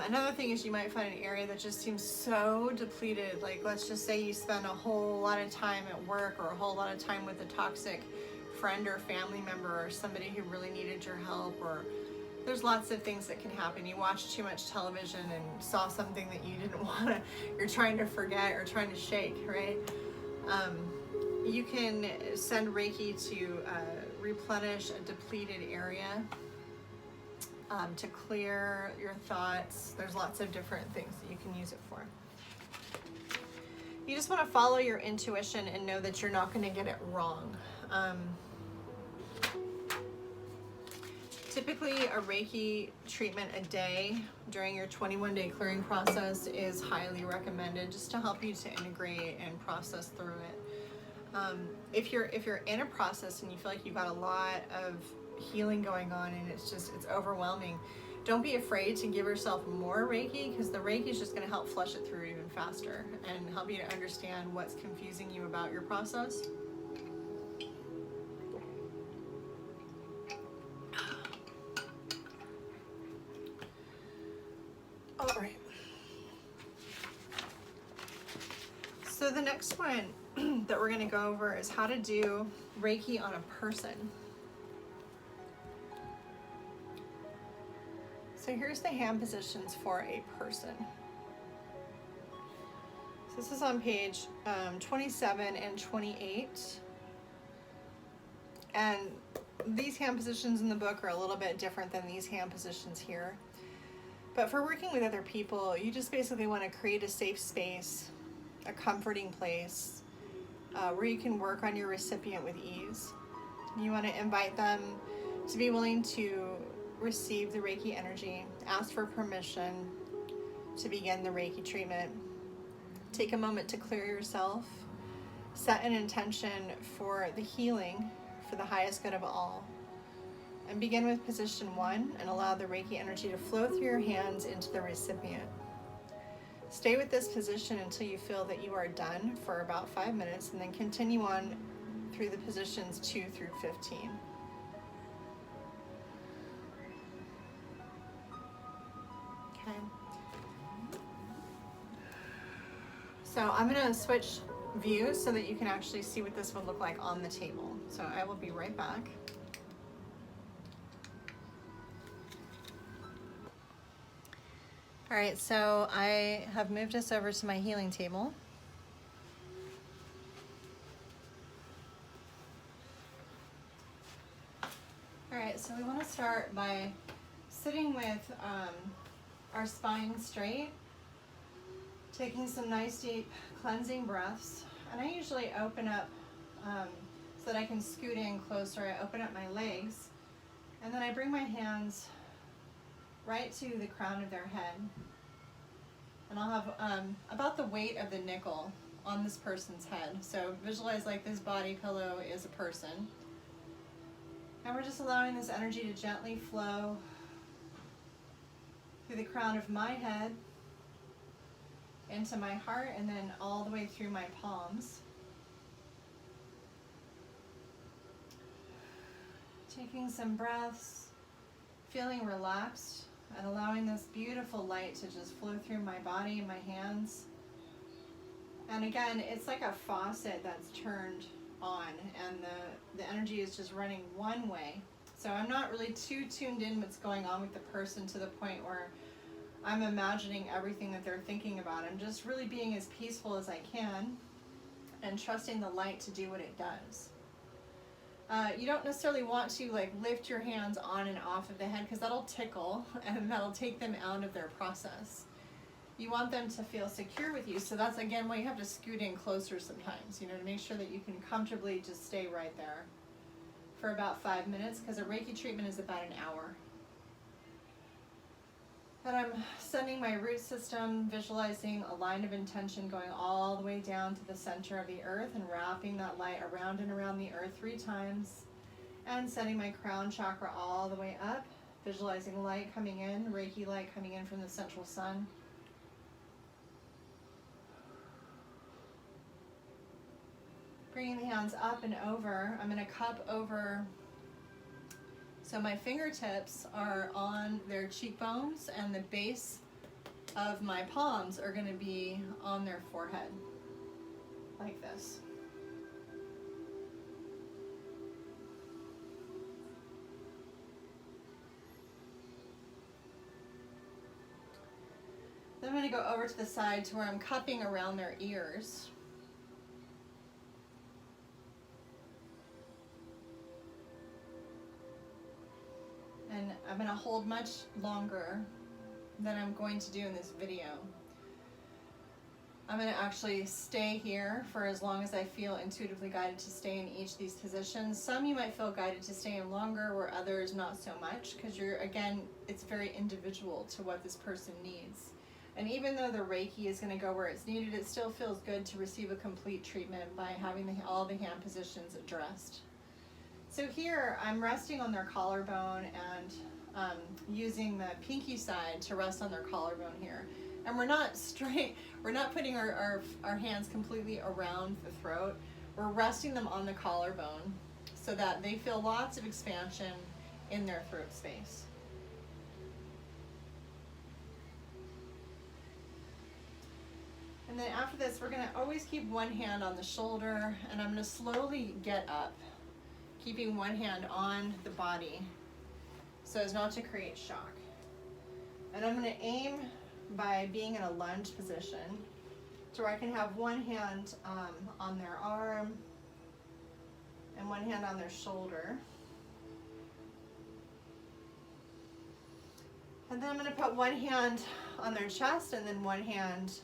Another thing is you might find an area that just seems so depleted. Like let's just say you spend a whole lot of time at work or a whole lot of time with a toxic friend or family member or somebody who really needed your help, or there's lots of things that can happen. You watched too much television and saw something that you didn't want to, you're trying to forget or trying to shake, right? You can send Reiki to replenish a depleted area, to clear your thoughts. There's lots of different things that you can use it for. You just want to follow your intuition and know that you're not going to get it wrong. Typically, a Reiki treatment a day during your 21-day clearing process is highly recommended, just to help you to integrate and process through it. If you're in a process and you feel like you've got a lot of healing going on and it's overwhelming, don't be afraid to give yourself more Reiki, because the Reiki is just going to help flush it through even faster and help you to understand what's confusing you about your process. All right. So the next one that we're going to go over is how to do Reiki on a person. So here's the hand positions for a person. So this is on page 27 and 28. And these hand positions in the book are a little bit different than these hand positions here. But for working with other people, you just basically want to create a safe space, a comforting place, where you can work on your recipient with ease. You want to invite them to be willing to receive the Reiki energy, ask for permission to begin the Reiki treatment. Take a moment to clear yourself, set an intention for the healing for the highest good of all, and begin with position 1 and allow the Reiki energy to flow through your hands into the recipient. Stay with this position until you feel that you are done for about 5 minutes, and then continue on through the positions 2 through 15. So I'm gonna switch views so that you can actually see what this would look like on the table. So I will be right back. All right, so I have moved us over to my healing table. All right, so we want to start by sitting with our spine straight, taking some nice deep cleansing breaths. And I usually open up so that I can scoot in closer. I open up my legs, and then I bring my hands right to the crown of their head. And I'll have about the weight of the nickel on this person's head. So visualize like this body pillow is a person. And we're just allowing this energy to gently flow through the crown of my head, into my heart, and then all the way through my palms. Taking some breaths, feeling relaxed, and allowing this beautiful light to just flow through my body and my hands. And again, it's like a faucet that's turned on, and the energy is just running one way. So I'm not really too tuned in what's going on with the person to the point where I'm imagining everything that they're thinking about. I'm just really being as peaceful as I can and trusting the light to do what it does. You don't necessarily want to like lift your hands on and off of the head, because that'll tickle and that'll take them out of their process. You want them to feel secure with you. So that's again why you have to scoot in closer sometimes, you know, to make sure that you can comfortably just stay right there for about 5 minutes, because a Reiki treatment is about an hour. And I'm sending my root system, visualizing a line of intention going all the way down to the center of the earth and wrapping that light around and around the earth 3 times. And sending my crown chakra all the way up, visualizing light coming in, Reiki light coming in from the central sun. Bringing the hands up and over, I'm going to cup over. So my fingertips are on their cheekbones, and the base of my palms are going to be on their forehead, like this. Then I'm going to go over to the side to where I'm cupping around their ears. And I'm going to hold much longer than I'm going to do in this video. I'm going to actually stay here for as long as I feel intuitively guided to stay in each of these positions. Some you might feel guided to stay in longer, where others not so much, because again, it's very individual to what this person needs. And even though the Reiki is going to go where it's needed, it still feels good to receive a complete treatment by having all the hand positions addressed. So here I'm resting on their collarbone and using the pinky side to rest on their collarbone here. And we're not putting our hands completely around the throat. We're resting them on the collarbone so that they feel lots of expansion in their throat space. And then after this, we're going to always keep one hand on the shoulder, and I'm going to slowly get up, keeping one hand on the body so as not to create shock. And I'm going to aim by being in a lunge position to where I can have one hand on their arm and one hand on their shoulder. And then I'm going to put one hand on their chest and then one hand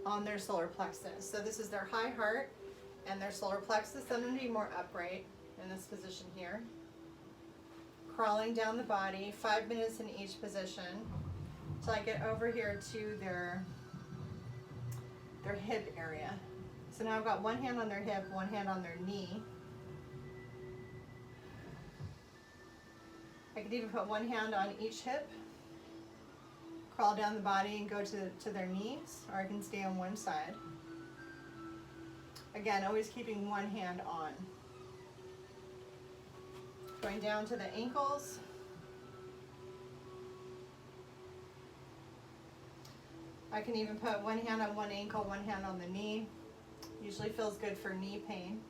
on their solar plexus. So this is their high heart and their solar plexus. I'm going to be more upright in this position here. Crawling down the body, 5 minutes in each position, till I get over here to their hip area. So now I've got one hand on their hip, one hand on their knee. I could even put one hand on each hip, crawl down the body and go to their knees, or I can stay on one side. Again, always keeping one hand on. Going down to the ankles. I can even put one hand on one ankle, one hand on the knee. Usually feels good for knee pain.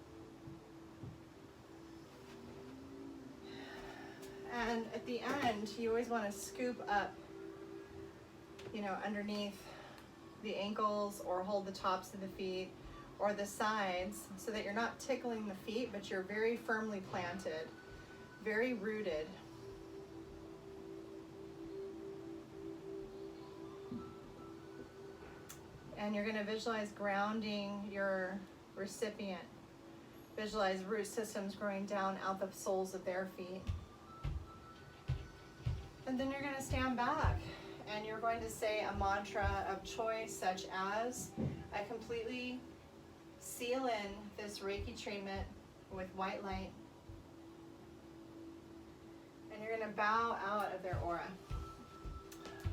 And at the end, you always want to scoop up, you know, underneath the ankles, or hold the tops of the feet or the sides, so that you're not tickling the feet, but you're very firmly planted, very rooted. And you're going to visualize grounding your recipient. Visualize root systems growing down out the soles of their feet. And then you're going to stand back and you're going to say a mantra of choice, such as, I completely seal in this Reiki treatment with white light. And you're going to bow out of their aura.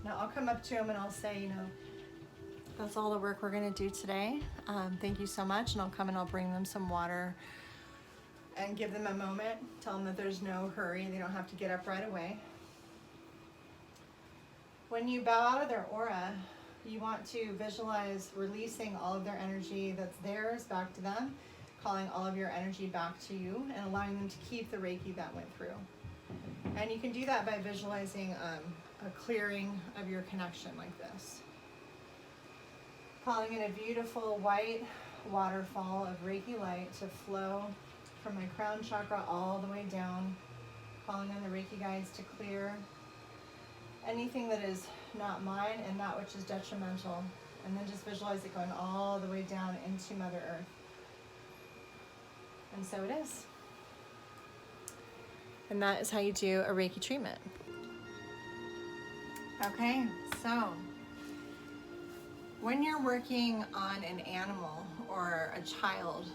Now I'll come up to them and I'll say, you know, that's all the work we're going to do today. Thank you so much. And I'll come and I'll bring them some water and give them a moment. Tell them that there's no hurry. They don't have to get up right away. When you bow out of their aura, you want to visualize releasing all of their energy that's theirs back to them, calling all of your energy back to you, and allowing them to keep the Reiki that went through. And you can do that by visualizing a clearing of your connection like this. Calling in a beautiful white waterfall of Reiki light to flow from my crown chakra all the way down. Calling in the Reiki guides to clear anything that is not mine and that which is detrimental. And then just visualize it going all the way down into Mother Earth. And so it is. And that is how you do a Reiki treatment. Okay, so when you're working on an animal or a child,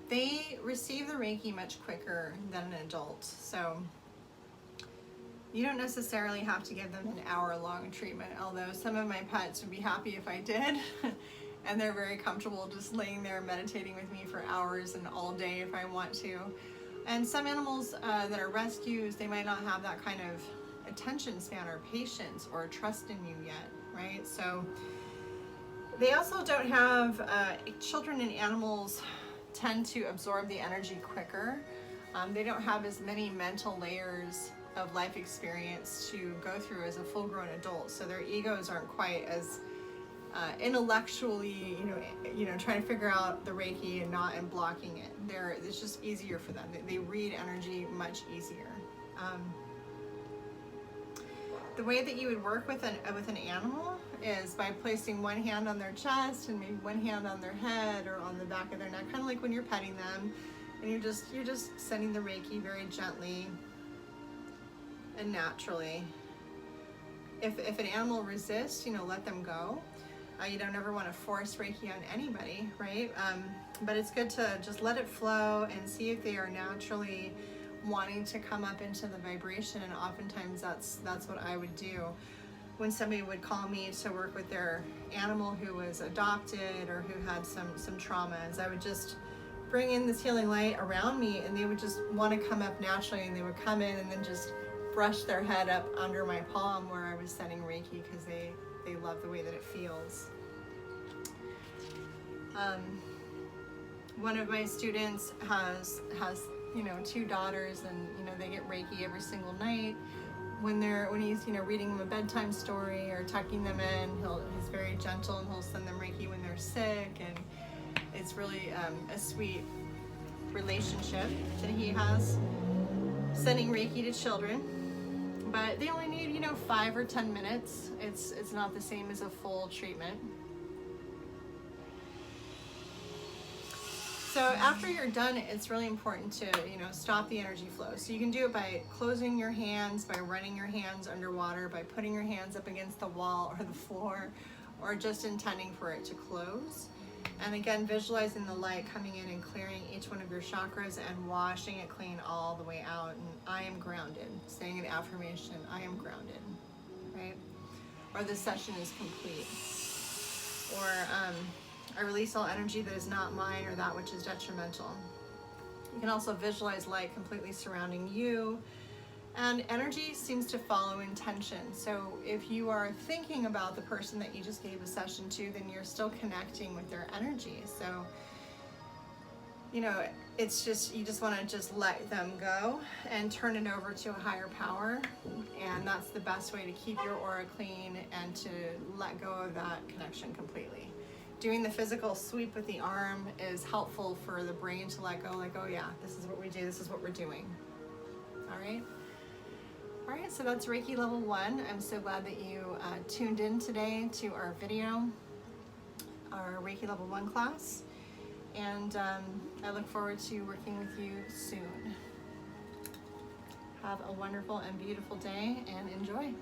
they receive the Reiki much quicker than an adult. So you don't necessarily have to give them an hour-long treatment, although some of my pets would be happy if I did. And they're very comfortable just laying there meditating with me for hours and all day if I want to. And some animals that are rescues, they might not have that kind of attention span or patience or trust in you yet, right? So they also don't have, children and animals tend to absorb the energy quicker. They don't have as many mental layers of life experience to go through as a full-grown adult, so their egos aren't quite as intellectually, trying to figure out the Reiki and blocking it. It's just easier for them. They read energy much easier. The way that you would work with an animal is by placing one hand on their chest and maybe one hand on their head or on the back of their neck, kind of like when you're petting them, and you're just sending the Reiki very gently and naturally. If an animal resists, let them go. You don't ever want to force Reiki on anybody, right? But it's good to just let it flow and see if they are naturally wanting to come up into the vibration. And oftentimes that's what I would do when somebody would call me to work with their animal who was adopted or who had some traumas. I would just bring in this healing light around me, and they would just want to come up naturally, and they would come in and then just brush their head up under my palm where I was sending Reiki, because they love the way that it feels. One of my students has 2 daughters, and they get Reiki every single night. When he's reading them a bedtime story or tucking them in, he's very gentle, and he'll send them Reiki when they're sick, and it's really a sweet relationship that he has sending Reiki to children. But they only need 5 or 10 minutes. It's not the same as a full treatment. So after you're done, it's really important to stop the energy flow. So you can do it by closing your hands, by running your hands underwater, by putting your hands up against the wall or the floor, or just intending for it to close. And again, visualizing the light coming in and clearing each one of your chakras and washing it clean all the way out. And I am grounded, saying an affirmation, I am grounded, right? Or this session is complete. Or I release all energy that is not mine or that which is detrimental. You can also visualize light completely surrounding you And energy seems to follow intention. So if you are thinking about the person that you just gave a session to, then you're still connecting with their energy. So, you know, it's just, you just want to just let them go and turn it over to a higher power. And that's the best way to keep your aura clean and to let go of that connection completely. Doing the physical sweep with the arm is helpful for the brain to let go, like, oh yeah, this is what we do, this is what we're doing. All right? All right, so that's Reiki level 1. I'm so glad that you tuned in today to our video, our Reiki level 1 class. And I look forward to working with you soon. Have a wonderful and beautiful day and enjoy.